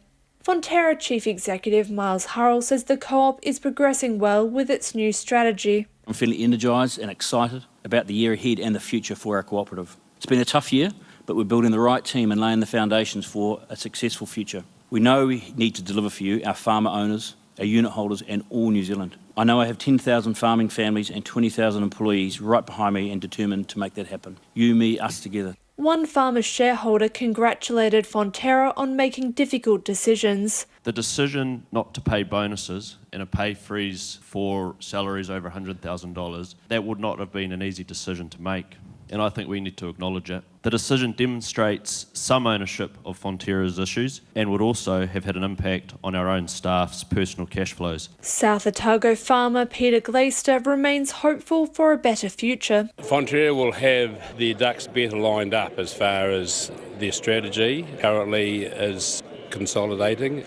Fonterra Chief Executive Miles Hurrell says the co-op is progressing well with its new strategy. I'm feeling energised and excited about the year ahead and the future for our cooperative. It's been a tough year, but we're building the right team and laying the foundations for a successful future. We know we need to deliver for you, our farmer owners, our unit holders and all New Zealand. I know I have 10,000 farming families and 20,000 employees right behind me and determined to make that happen. You, me, us together. One farmer shareholder congratulated Fonterra on making difficult decisions. The decision not to pay bonuses and a pay freeze for salaries over $100,000, that would not have been an easy decision to make. And I think we need to acknowledge it. The decision demonstrates some ownership of Fonterra's issues and would also have had an impact on our own staff's personal cash flows. South Otago farmer Peter Glaister remains hopeful for a better future. Fonterra will have their ducks better lined up as far as their strategy currently is consolidating.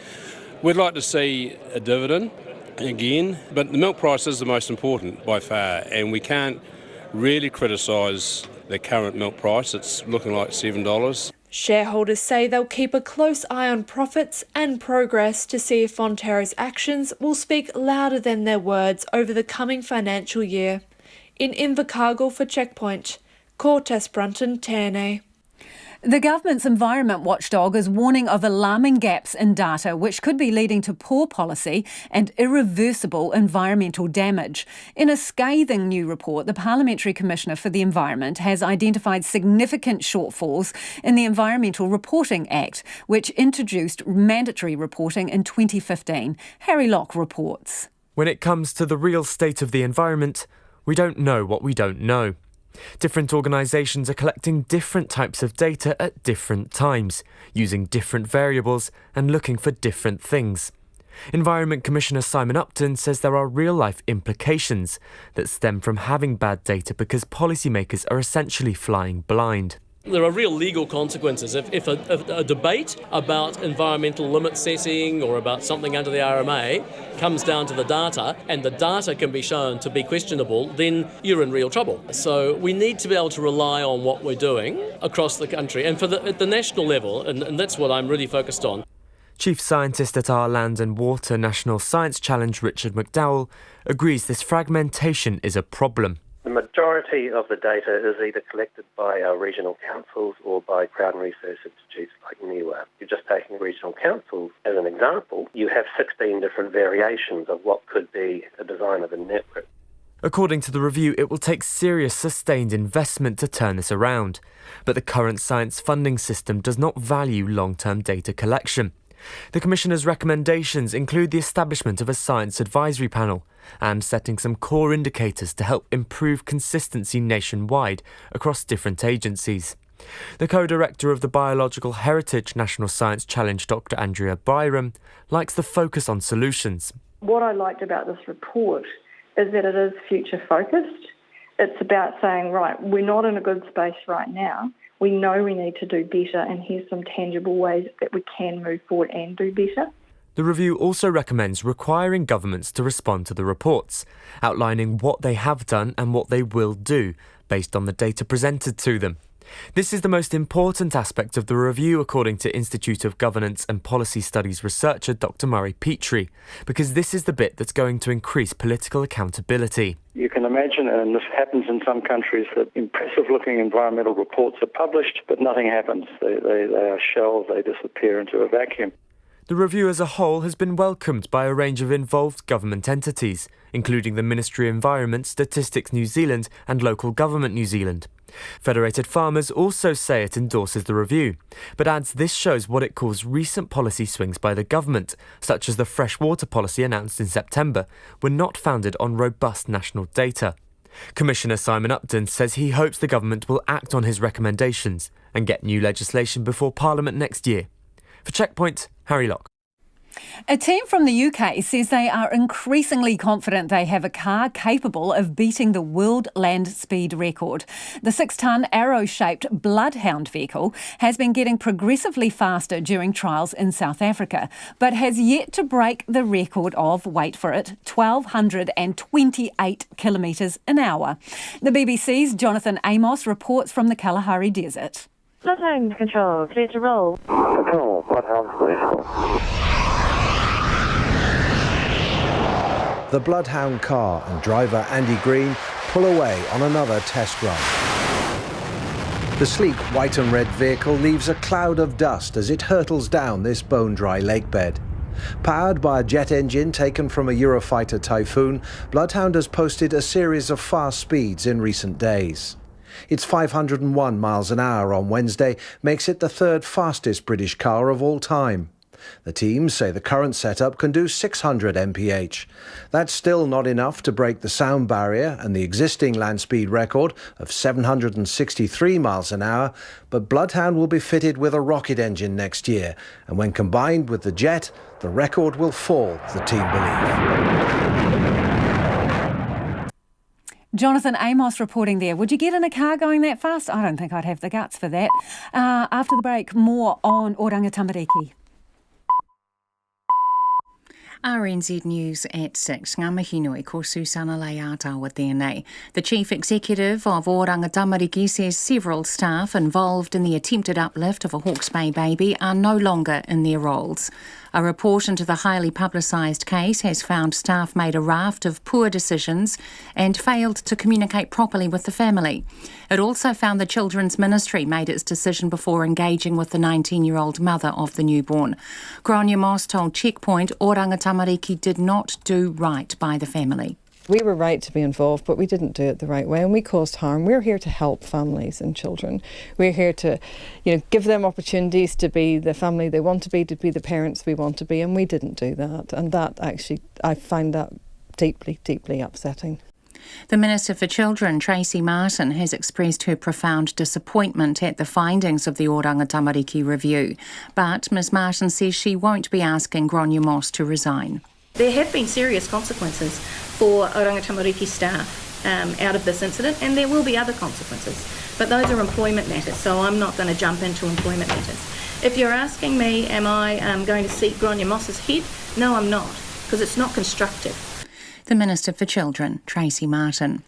We'd like to see a dividend again, but the milk price is the most important by far, and we can't really criticise the current milk price. It's looking like $7. Shareholders say they'll keep a close eye on profits and progress to see if Fonterra's actions will speak louder than their words over the coming financial year. In Invercargill for Checkpoint, Cortes Brunton, Tēnei. The government's environment watchdog is warning of alarming gaps in data which could be leading to poor policy and irreversible environmental damage. In a scathing new report, the Parliamentary Commissioner for the Environment has identified significant shortfalls in the Environmental Reporting Act, which introduced mandatory reporting in 2015. Harry Locke reports. When it comes to the real state of the environment, we don't know what we don't know. Different organisations are collecting different types of data at different times, using different variables and looking for different things. Environment Commissioner Simon Upton says there are real-life implications that stem from having bad data because policymakers are essentially flying blind. There are real legal consequences. If a debate about environmental limit setting or about something under the RMA comes down to the data and the data can be shown to be questionable, then you're in real trouble. So we need to be able to rely on what we're doing across the country and at the national level, and that's what I'm really focused on. Chief Scientist at our Land and Water National Science Challenge, Richard McDowell, agrees this fragmentation is a problem. The majority of the data is either collected by our regional councils or by Crown Research Institutes like NIWA. You're just taking regional councils as an example. You have 16 different variations of what could be the design of a network. According to the review, it will take serious sustained investment to turn this around. But the current science funding system does not value long-term data collection. The Commissioner's recommendations include the establishment of a science advisory panel and setting some core indicators to help improve consistency nationwide across different agencies. The co-director of the Biological Heritage National Science Challenge, Dr. Andrea Byram, likes the focus on solutions. What I liked about this report is that it is future focused. It's about saying, right, we're not in a good space right now. We know we need to do better, and here's some tangible ways that we can move forward and do better. The review also recommends requiring governments to respond to the reports, outlining what they have done and what they will do based on the data presented to them. This is the most important aspect of the review, according to Institute of Governance and Policy Studies researcher Dr. Murray Petrie, because this is the bit that's going to increase political accountability. You can imagine, and this happens in some countries, that impressive-looking environmental reports are published, but nothing happens. They are shelved, they disappear into a vacuum. The review as a whole has been welcomed by a range of involved government entities, including the Ministry of Environment, Statistics New Zealand and Local Government New Zealand. Federated Farmers also say it endorses the review, but adds this shows what it calls recent policy swings by the government, such as the freshwater policy announced in September, were not founded on robust national data. Commissioner Simon Upton says he hopes the government will act on his recommendations and get new legislation before Parliament next year. For Checkpoint, Harry Locke. A team from the UK says they are increasingly confident they have a car capable of beating the world land speed record. The 6-tonne arrow-shaped Bloodhound vehicle has been getting progressively faster during trials in South Africa, but has yet to break the record of, wait for it, 1,228 kilometres an hour. The BBC's Jonathan Amos reports from the Kalahari Desert. Bloodhound control, clear to roll. Control, Bloodhound, please. the Bloodhound car and driver Andy Green pull away on another test run. The sleek white and red vehicle leaves a cloud of dust as it hurtles down this bone-dry lakebed. Powered by a jet engine taken from a Eurofighter Typhoon, Bloodhound has posted a series of fast speeds in recent days. Its 501 miles an hour on Wednesday makes it the third fastest British car of all time. The team say the current setup can do 600 mph. That's still not enough to break the sound barrier and the existing land speed record of 763 miles an hour, but Bloodhound will be fitted with a rocket engine next year, and when combined with the jet, the record will fall, the team believe. Jonathan Amos reporting there. Would you get in a car going that fast? I don't think I'd have the guts for that. After the break, more on Oranga Tamariki. RNZ News at 6. Ngā mihi nui ko Susana Leata tēnei. The Chief Executive of Oranga Tamariki says several staff involved in the attempted uplift of a Hawke's Bay baby are no longer in their roles. A report into the highly publicised case has found staff made a raft of poor decisions and failed to communicate properly with the family. It also found the Children's Ministry made its decision before engaging with the 19-year-old mother of the newborn. Grania Moss told Checkpoint Oranga Tamariki did not do right by the family. We were right to be involved, but we didn't do it the right way, and we caused harm. We're here to help families and children. We're here to, give them opportunities to be the family they want to be the parents we want to be, and we didn't do that. And that actually, I find that deeply, deeply upsetting. The Minister for Children, Tracy Martin, has expressed her profound disappointment at the findings of the Oranga Tamariki review. But Ms Martin says she won't be asking Grania Moss to resign. There have been serious consequences for Oranga Tamariki staff out of this incident, and there will be other consequences. But those are employment matters, so I'm not going to jump into employment matters. If you're asking me, am I going to seek Grania Moss's head? No, I'm not, because it's not constructive. The Minister for Children, Tracy Martin.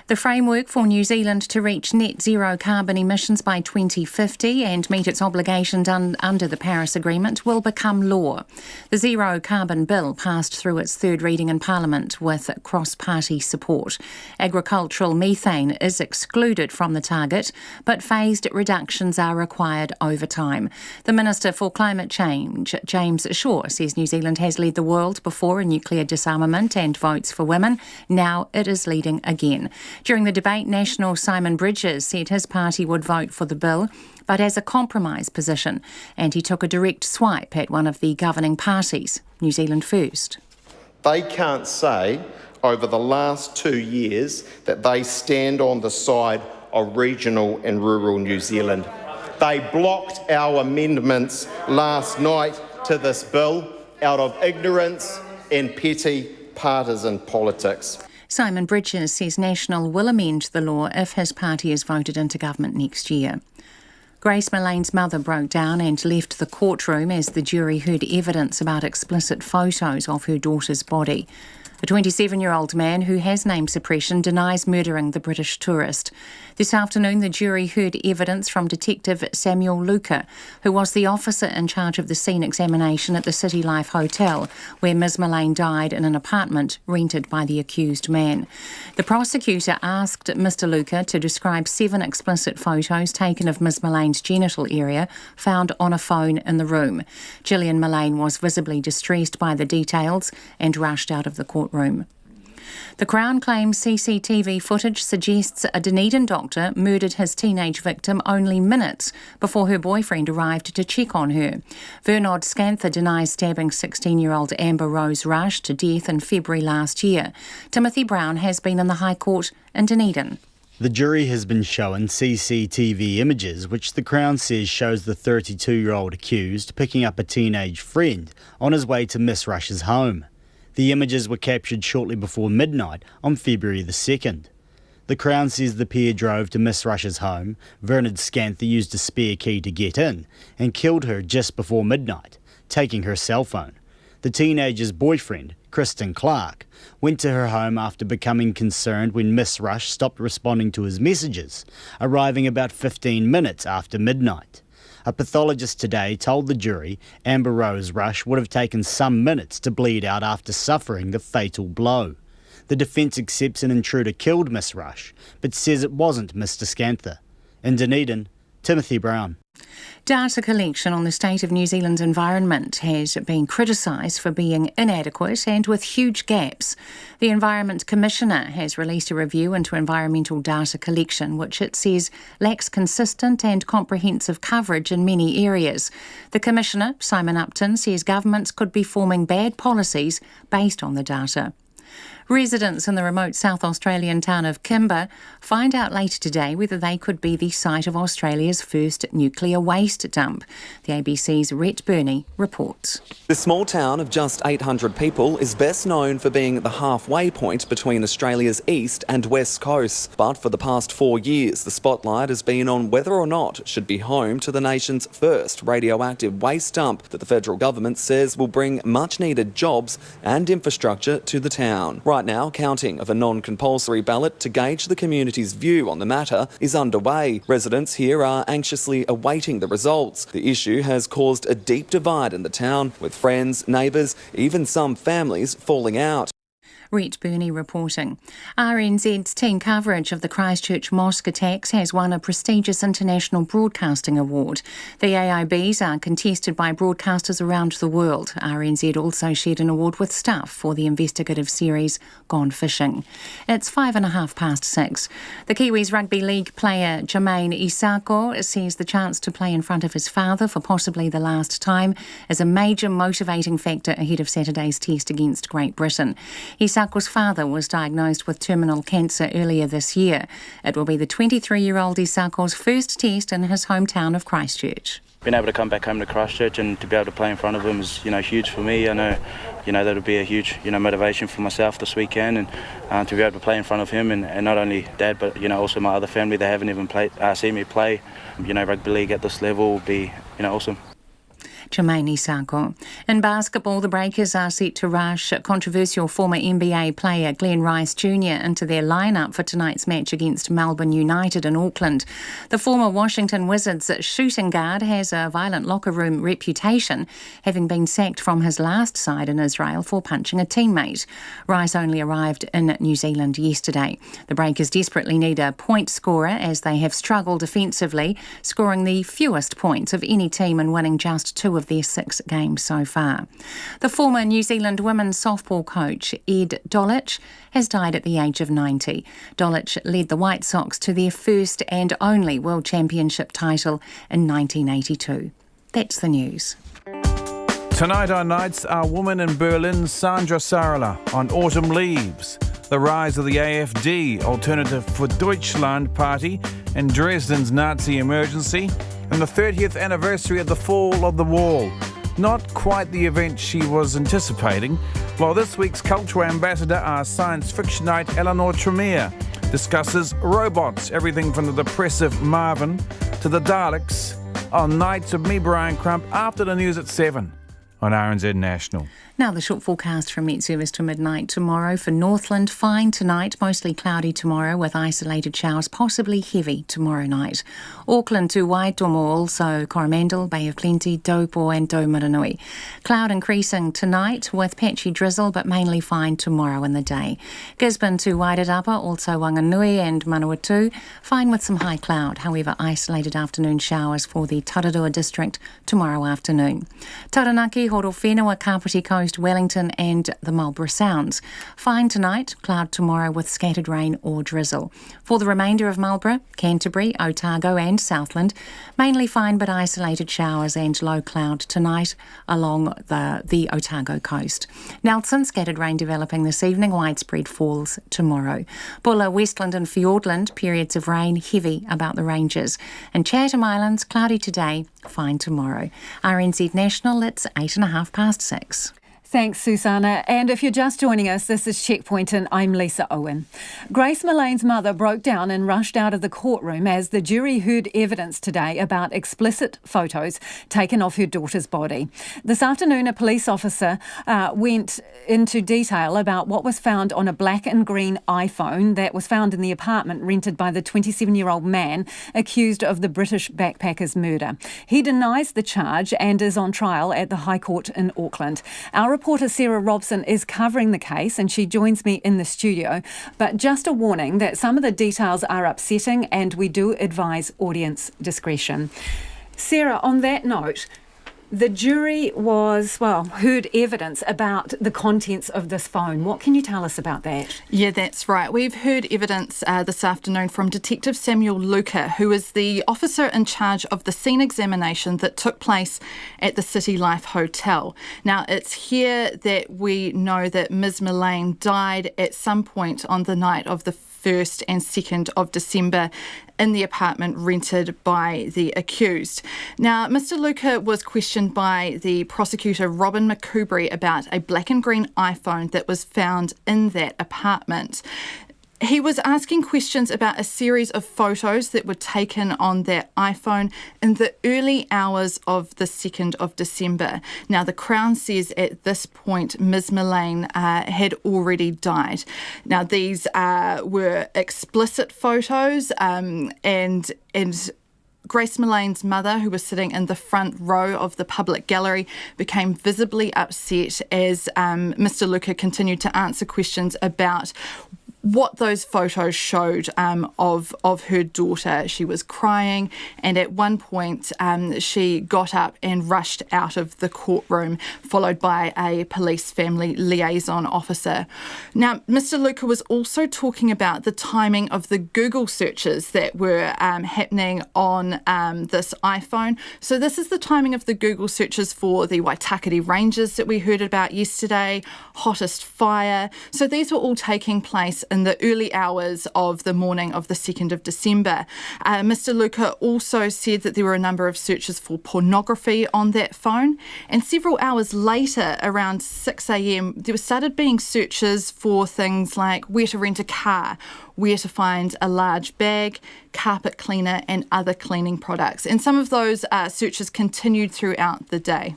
The framework for New Zealand to reach net zero carbon emissions by 2050 and meet its obligations under the Paris Agreement will become law. The Zero Carbon Bill passed through its third reading in Parliament with cross-party support. Agricultural methane is excluded from the target, but phased reductions are required over time. The Minister for Climate Change, James Shaw, says New Zealand has led the world before in nuclear disarmament and votes for women. Now it is leading again. During the debate, National Simon Bridges said his party would vote for the bill, but as a compromise position, and he took a direct swipe at one of the governing parties, New Zealand First. They can't say over the last 2 years that they stand on the side of regional and rural New Zealand. They blocked our amendments last night to this bill out of ignorance and petty partisan politics. Simon Bridges says National will amend the law if his party is voted into government next year. Grace Millane's mother broke down and left the courtroom as the jury heard evidence about explicit photos of her daughter's body. A 27-year-old man who has name suppression denies murdering the British tourist. This afternoon, the jury heard evidence from Detective Samuel Luca, who was the officer in charge of the scene examination at the City Life Hotel, where Ms Millane died in an apartment rented by the accused man. The prosecutor asked Mr Luca to describe 7 explicit photos taken of Ms Millane's genital area found on a phone in the room. Gillian Millane was visibly distressed by the details and rushed out of the courtroom. The Crown claims CCTV footage suggests a Dunedin doctor murdered his teenage victim only minutes before her boyfriend arrived to check on her. Vernod Scanther denies stabbing 16-year-old Amber Rose Rush to death in February last year. Timothy Brown has been in the High Court in Dunedin. The jury has been shown CCTV images which the Crown says shows the 32-year-old accused picking up a teenage friend on his way to Miss Rush's home. The images were captured shortly before midnight on February the 2nd. The Crown says the pair drove to Miss Rush's home. Vernod Scanther used a spare key to get in and killed her just before midnight, taking her cell phone. The teenager's boyfriend, Kristen Clark, went to her home after becoming concerned when Miss Rush stopped responding to his messages, arriving about 15 minutes after midnight. A pathologist today told the jury Amber Rose Rush would have taken some minutes to bleed out after suffering the fatal blow. The defence accepts an intruder killed Miss Rush, but says it wasn't Mr Scanther. In Dunedin, Timothy Brown. Data collection on the state of New Zealand's environment has been criticised for being inadequate and with huge gaps. The Environment Commissioner has released a review into environmental data collection, which it says lacks consistent and comprehensive coverage in many areas. The Commissioner, Simon Upton, says governments could be forming bad policies based on the data. Residents in the remote South Australian town of Kimber find out later today whether they could be the site of Australia's first nuclear waste dump. The ABC's Rhett Burney reports. The small town of just 800 people is best known for being the halfway point between Australia's east and west coasts. But for the past 4 years, the spotlight has been on whether or not it should be home to the nation's first radioactive waste dump that the federal government says will bring much-needed jobs and infrastructure to the town. Right now, counting of a non-compulsory ballot to gauge the community's view on the matter is underway. Residents here are anxiously awaiting the results. The issue has caused a deep divide in the town, with friends, neighbours, even some families falling out. Rhett Burney reporting. RNZ's team coverage of the Christchurch mosque attacks has won a prestigious International Broadcasting Award. The AIBs are contested by broadcasters around the world. RNZ also shared an award with Stuff for the investigative series Gone Fishing. It's 6:05. The Kiwis rugby league player Jermaine Isako says the chance to play in front of his father for possibly the last time is a major motivating factor ahead of Saturday's test against Great Britain. Isako's father was diagnosed with terminal cancer earlier this year. It will be the 23-year-old Isako's first test in his hometown of Christchurch. Being able to come back home to Christchurch and to be able to play in front of him is, huge for me. I know, that'll be a huge, motivation for myself this weekend, and to be able to play in front of him and not only Dad, but also my other family. They haven't even seen me play, rugby league at this level will be, awesome. Jermaine Isako. In basketball, the Breakers are set to rush controversial former NBA player Glenn Rice Jr. into their lineup for tonight's match against Melbourne United in Auckland. The former Washington Wizards shooting guard has a violent locker room reputation, having been sacked from his last side in Israel for punching a teammate. Rice only arrived in New Zealand yesterday. The Breakers desperately need a point scorer as they have struggled defensively, scoring the fewest points of any team and winning just 2 of their 6 games so far. The former New Zealand women's softball coach Ed Dolic has died at the age of 90. Dolic led the White Sox to their first and only World Championship title in 1982. That's the news. Tonight on Nights, our woman in Berlin, Sandra Sarala, on Autumn Leaves, the rise of the AfD, Alternative for Deutschland party, and Dresden's Nazi emergency, and the 30th anniversary of the fall of the wall. Not quite the event she was anticipating. While this week's cultural ambassador, our science fictionite Eleanor Tremere, discusses robots, everything from the depressive Marvin to the Daleks, on Nights of me, Brian Crump, after the news at 7 on RNZ National. Now the short forecast from Met Service to midnight tomorrow. For Northland, fine tonight, mostly cloudy tomorrow with isolated showers, possibly heavy tomorrow night. Auckland to Waitomo, also Coromandel, Bay of Plenty, Taupo and Taumaranui. Cloud increasing tonight with patchy drizzle, but mainly fine tomorrow in the day. Gisborne to Wairarapa, also Wanganui and Manawatu, fine with some high cloud. However, isolated afternoon showers for the Tararua district tomorrow afternoon. Taranaki, Horowhenua, Kapiti Coast, Wellington and the Marlborough Sounds. Fine tonight, cloud tomorrow with scattered rain or drizzle. For the remainder of Marlborough, Canterbury, Otago and Southland, mainly fine but isolated showers and low cloud tonight along the Otago coast. Nelson, scattered rain developing this evening, widespread falls tomorrow. Bulla, Westland and Fiordland, periods of rain, heavy about the ranges. And Chatham Islands, cloudy today, fine tomorrow. RNZ National, it's 6:08. Thanks, Susanna. And if you're just joining us, this is Checkpoint and I'm Lisa Owen. Grace Millane's mother broke down and rushed out of the courtroom as the jury heard evidence today about explicit photos taken of her daughter's body. This afternoon, a police officer went into detail about what was found on a black and green iPhone that was found in the apartment rented by the 27-year-old man accused of the British backpacker's murder. He denies the charge and is on trial at the High Court in Auckland. Our reporter Sarah Robson is covering the case and she joins me in the studio. But just a warning that some of the details are upsetting and we do advise audience discretion. Sarah, on that note, the jury heard evidence about the contents of this phone. What can you tell us about that? Yeah, that's right. We've heard evidence this afternoon from Detective Samuel Luca, who is the officer in charge of the scene examination that took place at the City Life Hotel. Now, it's here that we know that Ms. Millane died at some point on the night of the 1st and 2nd of December in the apartment rented by the accused. Now, Mr. Luca was questioned by the prosecutor Robin McCoubrey about a black and green iPhone that was found in that apartment. He was asking questions about a series of photos that were taken on that iPhone in the early hours of the 2nd of December. Now, the Crown says at this point Ms. Millane had already died. Now, these were explicit photos and Grace Millane's mother, who was sitting in the front row of the public gallery, became visibly upset as Mr. Luca continued to answer questions about what those photos showed of her daughter. She was crying, and at one point she got up and rushed out of the courtroom, followed by a police family liaison officer. Now, Mr. Luca was also talking about the timing of the Google searches that were happening on this iPhone. So this is the timing of the Google searches for the Waitakere Ranges that we heard about yesterday, hottest fire. So these were all taking place in the early hours of the morning of the 2nd of December. Mr. Luca also said that there were a number of searches for pornography on that phone, and several hours later, around 6 a.m, there started being searches for things like where to rent a car, where to find a large bag, carpet cleaner and other cleaning products. And some of those searches continued throughout the day.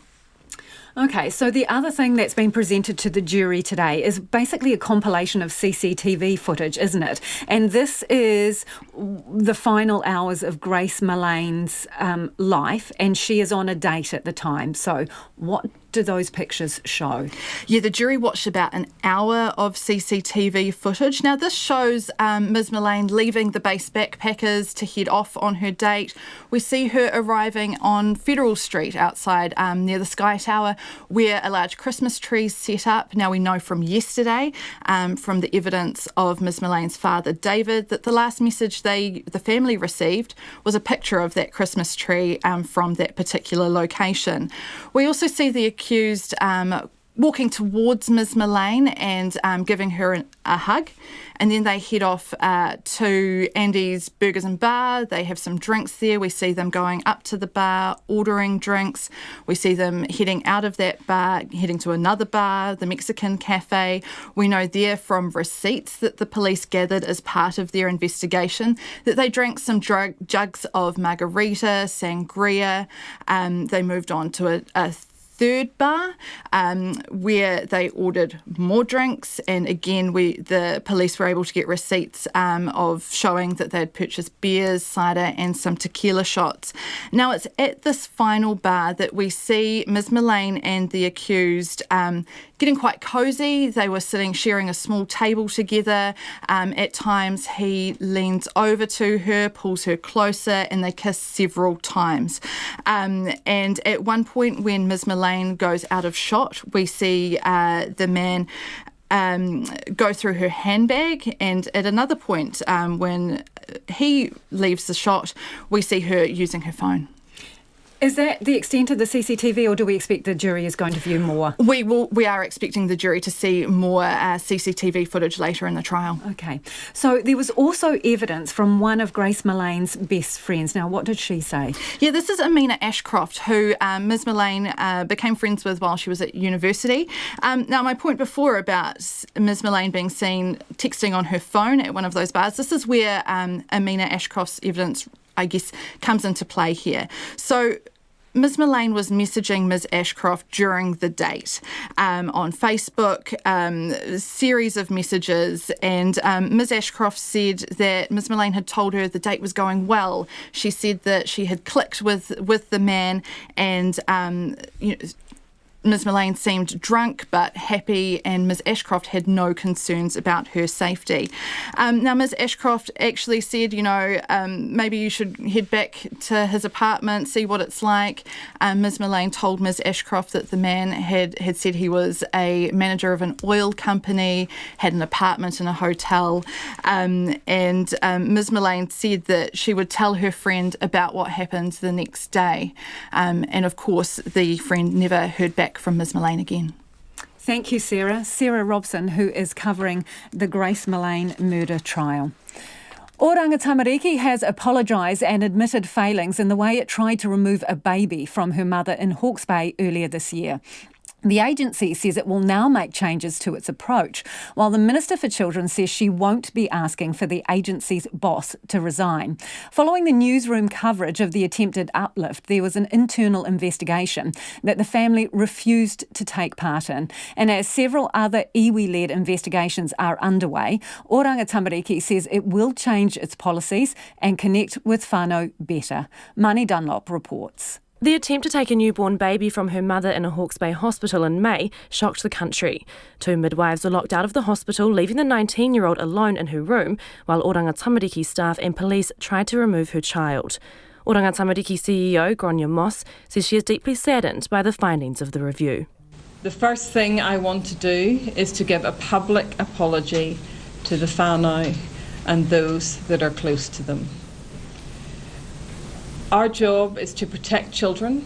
Okay, so the other thing that's been presented to the jury today is basically a compilation of CCTV footage, isn't it? And this is the final hours of Grace Millane's life, and she is on a date at the time. So what do those pictures show? Yeah, the jury watched about an hour of CCTV footage. Now, this shows Ms. Millane leaving the base backpackers to head off on her date. We see her arriving on Federal Street outside near the Sky Tower, where a large Christmas tree is set up. Now, we know from yesterday, from the evidence of Ms. Millane's father, David, that the last message the family received was a picture of that Christmas tree from that particular location. We also see the accused walking towards Ms. Millane and giving her a hug. And then they head off to Andy's Burgers and Bar. They have some drinks there. We see them going up to the bar, ordering drinks. We see them heading out of that bar, heading to another bar, the Mexican Cafe. We know there from receipts that the police gathered as part of their investigation that they drank some jugs of margarita, sangria. They moved on to a third bar where they ordered more drinks, and again the police were able to get receipts of showing that they'd purchased beers, cider and some tequila shots. Now, it's at this final bar that we see Ms. Millane and the accused getting quite cosy. They were sharing a small table together. At times he leans over to her, pulls her closer, and they kiss several times. And at one point when Ms. Millane goes out of shot, we see the man go through her handbag, and at another point when he leaves the shot, we see her using her phone. Is that the extent of the CCTV, or do we expect the jury is going to view more? We are expecting the jury to see more CCTV footage later in the trial. Okay. So there was also evidence from one of Grace Millane's best friends. Now, what did she say? Yeah, this is Amina Ashcroft, who Ms Millane became friends with while she was at university. Now, my point before about Ms Millane being seen texting on her phone at one of those bars, this is where Amina Ashcroft's evidence, I guess, comes into play here. So Ms Millane was messaging Ms Ashcroft during the date on Facebook, a series of messages, and Ms Ashcroft said that Ms Millane had told her the date was going well. She said that she had clicked with the man, and Ms Millane seemed drunk but happy, and Ms Ashcroft had no concerns about her safety. Now, Ms Ashcroft actually said, maybe you should head back to his apartment, see what it's like. Ms Millane told Ms Ashcroft that the man had said he was a manager of an oil company, had an apartment in a hotel, and Ms Millane said that she would tell her friend about what happened the next day. And of course, the friend never heard back from Ms Millane again. Thank you, Sarah. Sarah Robson, who is covering the Grace Millane murder trial. Oranga Tamariki has apologised and admitted failings in the way it tried to remove a baby from her mother in Hawke's Bay earlier this year. The agency says it will now make changes to its approach, while the Minister for Children says she won't be asking for the agency's boss to resign. Following the newsroom coverage of the attempted uplift, there was an internal investigation that the family refused to take part in. And as several other iwi-led investigations are underway, Oranga Tamariki says it will change its policies and connect with whānau better. Mani Dunlop reports. The attempt to take a newborn baby from her mother in a Hawke's Bay hospital in May shocked the country. 2 midwives were locked out of the hospital, leaving the 19-year-old alone in her room, while Oranga Tamariki staff and police tried to remove her child. Oranga Tamariki CEO Gronya Moss says she is deeply saddened by the findings of the review. The first thing I want to do is to give a public apology to the whānau and those that are close to them. Our job is to protect children,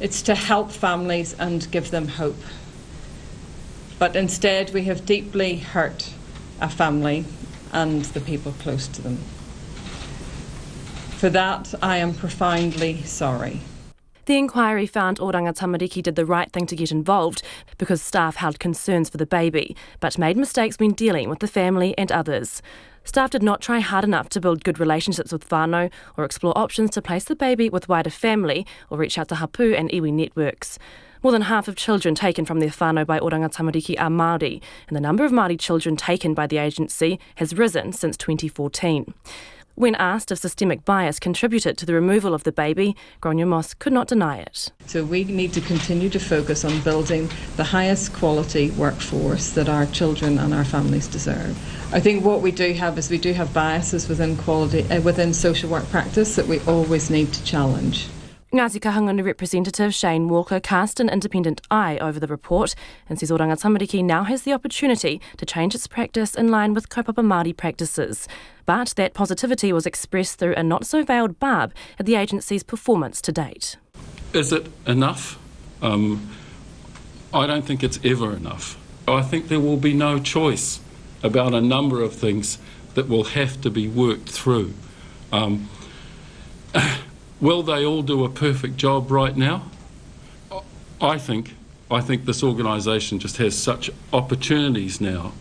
it's to help families and give them hope. But instead we have deeply hurt a family and the people close to them. For that I am profoundly sorry. The inquiry found Oranga Tamariki did the right thing to get involved because staff held concerns for the baby, but made mistakes when dealing with the family and others. Staff did not try hard enough to build good relationships with whānau or explore options to place the baby with wider family or reach out to hapu and iwi networks. More than half of children taken from their whānau by Oranga Tamariki are Māori, and the number of Māori children taken by the agency has risen since 2014. When asked if systemic bias contributed to the removal of the baby, Gronya Moss could not deny it. So we need to continue to focus on building the highest quality workforce that our children and our families deserve. I think what we do have is we do have biases within social work practice that we always need to challenge. Ngāti Kahungunu representative Shane Walker cast an independent eye over the report and says Oranga Tamariki now has the opportunity to change its practice in line with kaupapa Māori practices. But that positivity was expressed through a not-so-veiled barb at the agency's performance to date. Is it enough? I don't think it's ever enough. I think there will be no choice about a number of things that will have to be worked through. Will they all do a perfect job right now? I think this organisation just has such opportunities now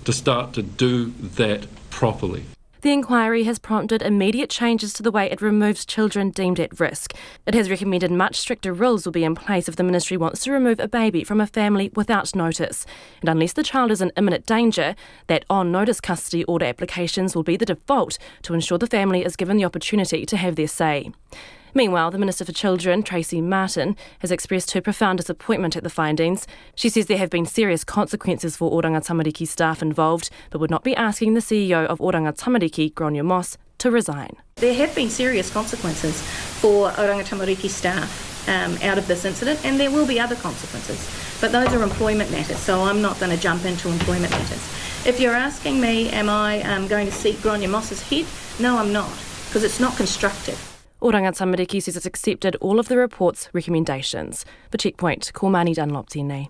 to start to do that properly. The inquiry has prompted immediate changes to the way it removes children deemed at risk. It has recommended much stricter rules will be in place if the ministry wants to remove a baby from a family without notice. And unless the child is in imminent danger, that on-notice custody order applications will be the default to ensure the family is given the opportunity to have their say. Meanwhile, the Minister for Children, Tracy Martin, has expressed her profound disappointment at the findings. She says there have been serious consequences for Oranga Tamariki staff involved, but would not be asking the CEO of Oranga Tamariki, Gronya Moss, to resign. There have been serious consequences for Oranga Tamariki staff out of this incident, and there will be other consequences. But those are employment matters, so I'm not going to jump into employment matters. If you're asking me, am I going to seek Gronya Moss's head? No, I'm not, because it's not constructive. Oranga Tamariki says it's accepted all of the report's recommendations. For Checkpoint, ko Mani Dunlop tēnei.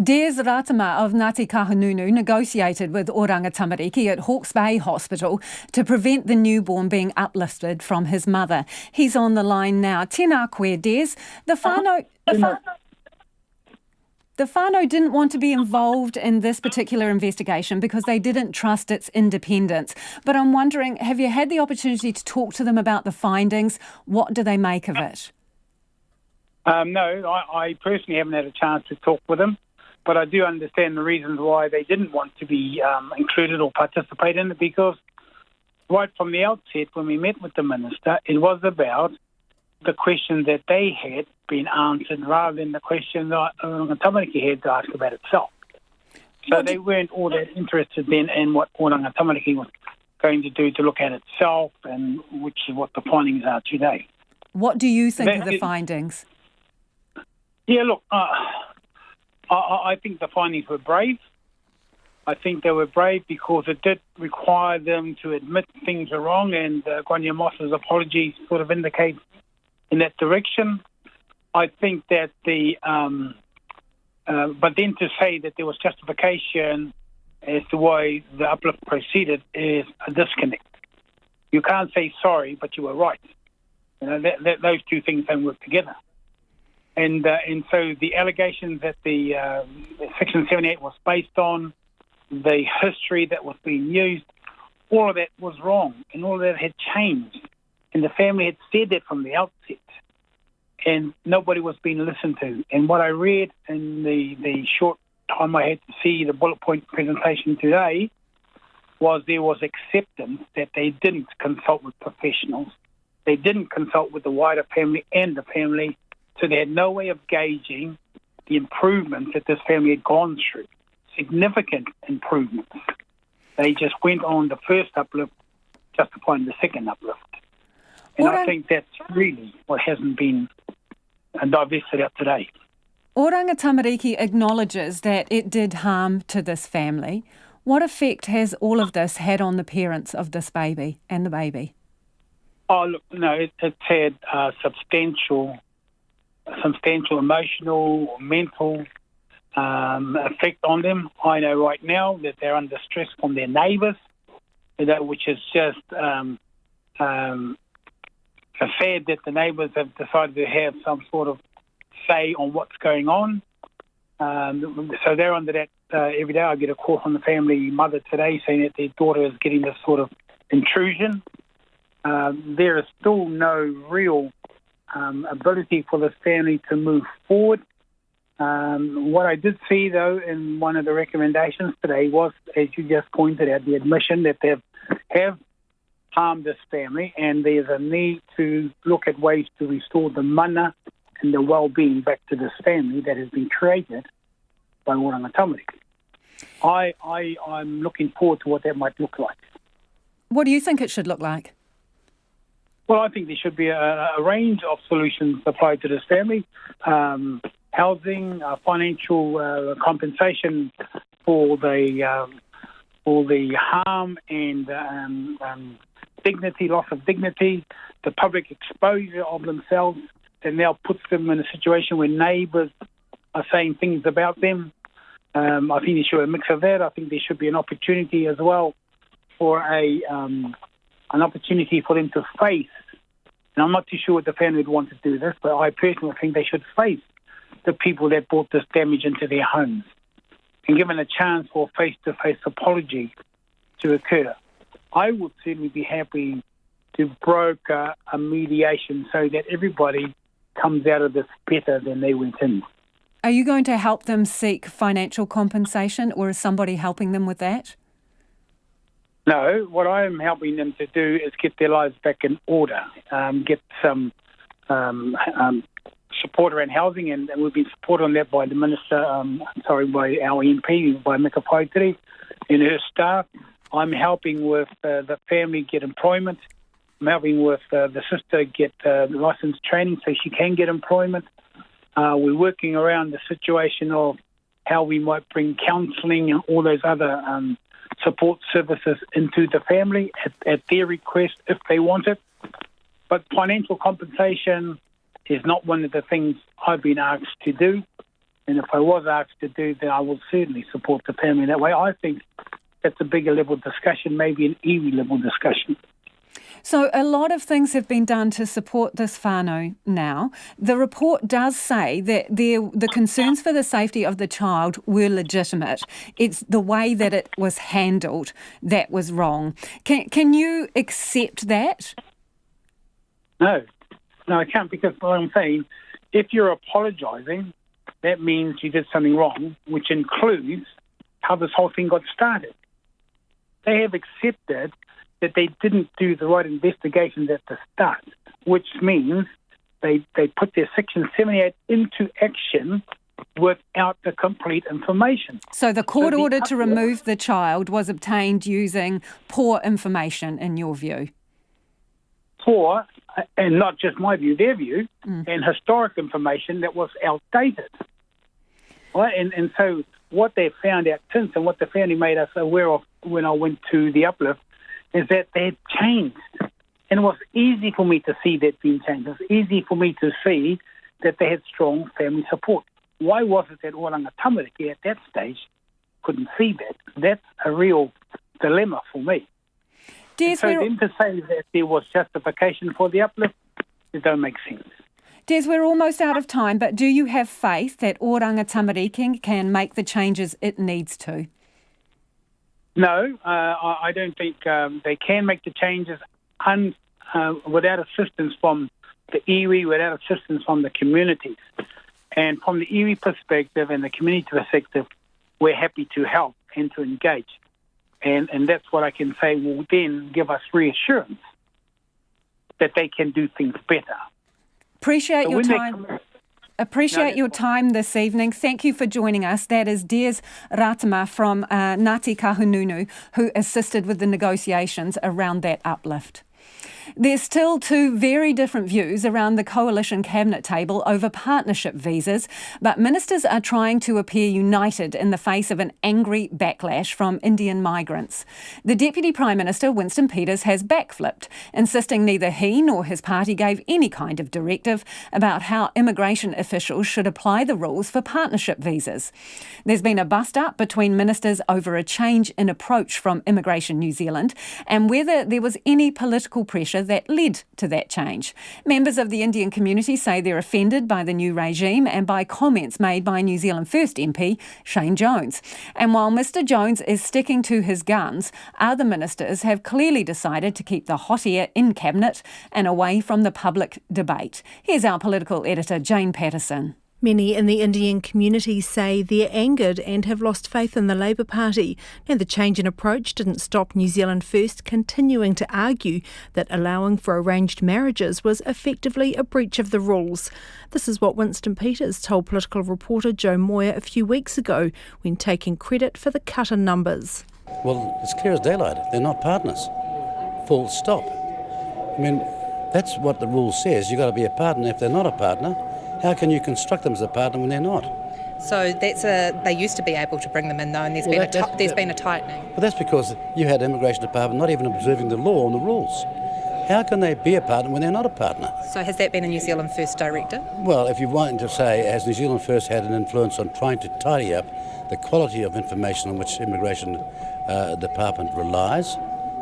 Des Ratama of Ngāti Kahungunu negotiated with Oranga Tamariki at Hawke's Bay Hospital to prevent the newborn being uplifted from his mother. He's on the line now. Tēnā koe, Des. The whānau didn't want to be involved in this particular investigation because they didn't trust its independence. But I'm wondering, have you had the opportunity to talk to them about the findings? What do they make of it? No, I personally haven't had a chance to talk with them. But I do understand the reasons why they didn't want to be included or participate in it, because right from the outset, when we met with the Minister, it was about the question that they had been answered rather than the question that Oranga Tamariki had to ask about itself. So they weren't all that interested then in what Oranga Tamariki was going to do to look at itself, and which is what the findings are today. What do you think of the findings? Yeah, look, I think the findings were brave. I think they were brave because it did require them to admit things are wrong, and Grania Moss's apology sort of indicates in that direction. I think that but then to say that there was justification as to why the uplift proceeded is a disconnect. You can't say sorry, but you were right. You know, those two things don't work together. And so the allegations that the Section 78 was based on, the history that was being used, all of that was wrong, and all of that had changed. And the family had said that from the outset, and nobody was being listened to. And what I read in the short time I had to see the bullet point presentation today was there was acceptance that they didn't consult with professionals. They didn't consult with the wider family and the family. So they had no way of gauging the improvements that this family had gone through, significant improvements. They just went on the first uplift, justifying the second uplift. And I think that's really what hasn't been divested out today. Oranga Tamariki acknowledges that it did harm to this family. What effect has all of this had on the parents of this baby and the baby? Oh, look, no, it's had substantial emotional, mental effect on them. I know right now that they're under stress from their neighbours, which is just sad that the neighbours have decided to have some sort of say on what's going on. So they're under that every day. I get a call from the family mother today saying that their daughter is getting this sort of intrusion. There is still no real ability for this family to move forward. What I did see, though, in one of the recommendations today was, as you just pointed out, the admission that they have harmed this family, and there's a need to look at ways to restore the mana and the well-being back to this family that has been created by Oranga Tamariki. I'm looking forward to what that might look like. What do you think it should look like? Well, I think there should be a range of solutions applied to this family. Housing, financial compensation for the harm and dignity, loss of dignity, the public exposure of themselves that now puts them in a situation where neighbours are saying things about them. I think there should be a mix of that. I think there should be an opportunity as well for an opportunity for them to face, and I'm not too sure what the family would want to do this, but I personally think they should face the people that brought this damage into their homes and given a chance for a face-to-face apology to occur. I would certainly be happy to broker a mediation so that everybody comes out of this better than they went in. Are you going to help them seek financial compensation, or is somebody helping them with that? No, what I'm helping them to do is get their lives back in order, get some support around housing, and we've been supported on that by the Minister, by our MP, by Mika Paitiri and her staff. I'm helping with the family get employment. I'm helping with the sister get licensed training so she can get employment. We're working around the situation of how we might bring counselling and all those other support services into the family at their request if they want it. But financial compensation is not one of the things I've been asked to do. And if I was asked to do, then I will certainly support the family that way. I think that's a bigger level discussion, maybe an iwi level discussion. So a lot of things have been done to support this whānau now. The report does say that the concerns for the safety of the child were legitimate. It's the way that it was handled that was wrong. Can you accept that? No, I can't, because what I'm saying, if you're apologising, that means you did something wrong, which includes how this whole thing got started. They have accepted that they didn't do the right investigations at the start, which means they put their Section 78 into action without the complete information. So the court order to remove the child was obtained using poor information, in your view? Poor, and not just my view, their view, and historic information that was outdated. Right? And so what they found out since, and what the family made us aware of when I went to the uplift, is that they had changed. And it was easy for me to see that being changed. It was easy for me to see that they had strong family support. Why was it that Oranga Tamariki at that stage couldn't see that? That's a real dilemma for me. So then to say that there was justification for the uplift, it don't make sense. Des, we're almost out of time, but do you have faith that Oranga Tamariki can make the changes it needs to? No, I don't think they can make the changes without assistance from the iwi, without assistance from the communities. And from the iwi perspective and the community perspective, we're happy to help and to engage. And that's what I can say will then give us reassurance that they can do things better. Appreciate your time. Appreciate your time this evening. Thank you for joining us. That is Des Ratama from Ngāti Kahungunu, who assisted with the negotiations around that uplift. There's still two very different views around the Coalition Cabinet table over partnership visas, but ministers are trying to appear united in the face of an angry backlash from Indian migrants. The Deputy Prime Minister, Winston Peters, has backflipped, insisting neither he nor his party gave any kind of directive about how immigration officials should apply the rules for partnership visas. There's been a bust-up between ministers over a change in approach from Immigration New Zealand and whether there was any political pressure that led to that change. Members of the Indian community say they're offended by the new regime and by comments made by New Zealand First MP Shane Jones. And while Mr Jones is sticking to his guns, other ministers have clearly decided to keep the hot air in Cabinet and away from the public debate. Here's our political editor, Jane Patterson. Many in the Indian community say they're angered and have lost faith in the Labour Party. And the change in approach didn't stop New Zealand First continuing to argue that allowing for arranged marriages was effectively a breach of the rules. This is what Winston Peters told political reporter Joe Moyer a few weeks ago when taking credit for the cut in numbers. Well, it's clear as daylight. They're not partners. Full stop. I mean, that's what the rule says. You've got to be a partner. If they're not a partner, how can you construct them as a partner when they're not? So they used to be able to bring them in though, and there's been a tightening. Well, that's because you had Immigration Department not even observing the law and the rules. How can they be a partner when they're not a partner? So has that been a New Zealand First directive? Well, if you want to say, has New Zealand First had an influence on trying to tidy up the quality of information on which Immigration Department relies,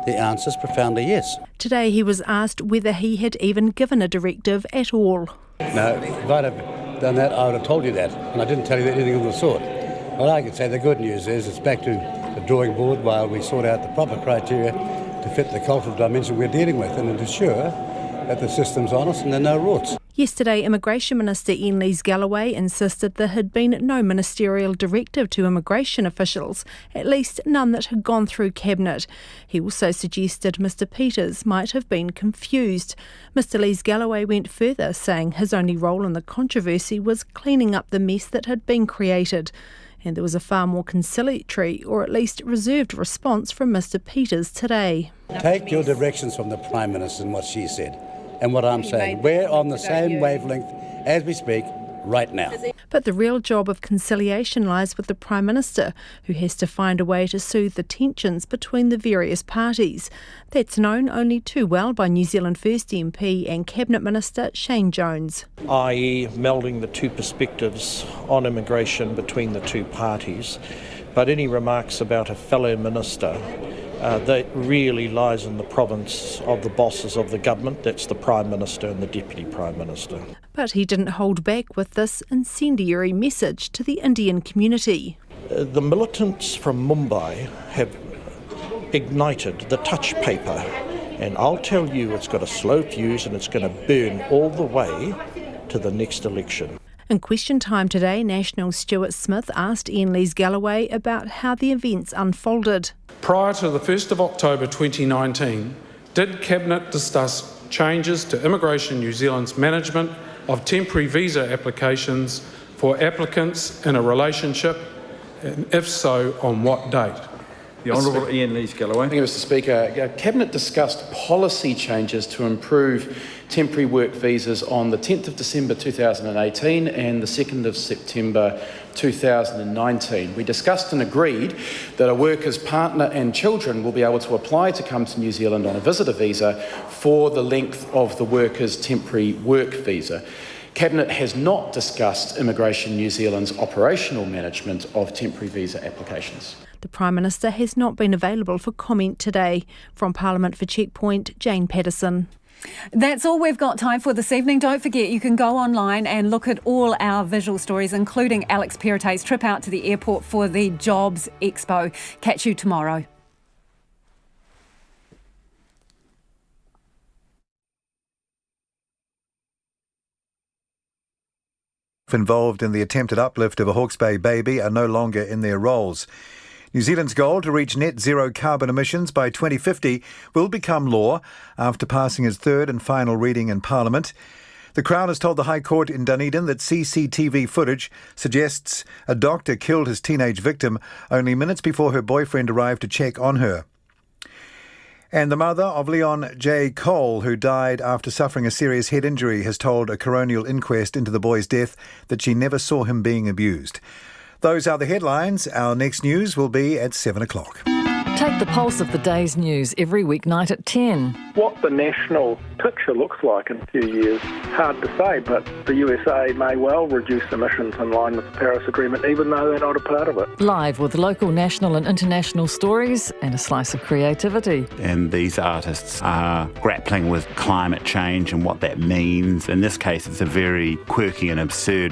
the answer is profoundly yes. Today he was asked whether he had even given a directive at all. No, if I'd have done that, I would have told you that, and I didn't tell you anything of the sort. Well, I could say the good news is it's back to the drawing board while we sort out the proper criteria to fit the cultural dimension we're dealing with and ensure that the system's honest and there are no rorts. Yesterday, Immigration Minister Ian Lees-Galloway insisted there had been no ministerial directive to immigration officials, at least none that had gone through Cabinet. He also suggested Mr Peters might have been confused. Mr Lees-Galloway went further, saying his only role in the controversy was cleaning up the mess that had been created. And there was a far more conciliatory, or at least reserved, response from Mr Peters today. Take your directions from the Prime Minister and what she said. And what I'm saying, we're on the same wavelength as we speak, right now. But the real job of conciliation lies with the Prime Minister, who has to find a way to soothe the tensions between the various parties. That's known only too well by New Zealand First MP and Cabinet Minister Shane Jones. I.e. melding the two perspectives on immigration between the two parties. But any remarks about a fellow minister, that really lies in the province of the bosses of the government. That's the Prime Minister and the Deputy Prime Minister. But he didn't hold back with this incendiary message to the Indian community. The militants from Mumbai have ignited the touch paper, and I'll tell you it's got a slow fuse and it's going to burn all the way to the next election. In question time today, National Stuart Smith asked Ian Lees-Galloway about how the events unfolded. Prior to the 1st of October 2019, did Cabinet discuss changes to Immigration New Zealand's management of temporary visa applications for applicants in a relationship, and if so, on what date? The Honourable Ian Lees-Galloway. Thank you, Mr Speaker. Cabinet discussed policy changes to improve temporary work visas on the 10th of December 2018 and the 2nd of September 2019. We discussed and agreed that a worker's partner and children will be able to apply to come to New Zealand on a visitor visa for the length of the worker's temporary work visa. Cabinet has not discussed Immigration New Zealand's operational management of temporary visa applications. The Prime Minister has not been available for comment today. From Parliament for Checkpoint, Jane Patterson. That's all we've got time for this evening. Don't forget you can go online and look at all our visual stories, including Alex Perrotet's trip out to the airport for the Jobs Expo. Catch you tomorrow. Involved in the attempted uplift of a Hawke's Bay baby are no longer in their roles. New Zealand's goal to reach net zero carbon emissions by 2050 will become law after passing its third and final reading in Parliament. The Crown has told the High Court in Dunedin that CCTV footage suggests a doctor killed his teenage victim only minutes before her boyfriend arrived to check on her. And the mother of Leon J. Cole, who died after suffering a serious head injury, has told a coronial inquest into the boy's death that she never saw him being abused. Those are the headlines. Our next news will be at 7 o'clock. Take the pulse of the day's news every weeknight at 10. What the national picture looks like in a few years, hard to say, but the USA may well reduce emissions in line with the Paris Agreement, even though they're not a part of it. Live with local, national and international stories and a slice of creativity. And these artists are grappling with climate change and what that means. In this case, it's a very quirky and absurd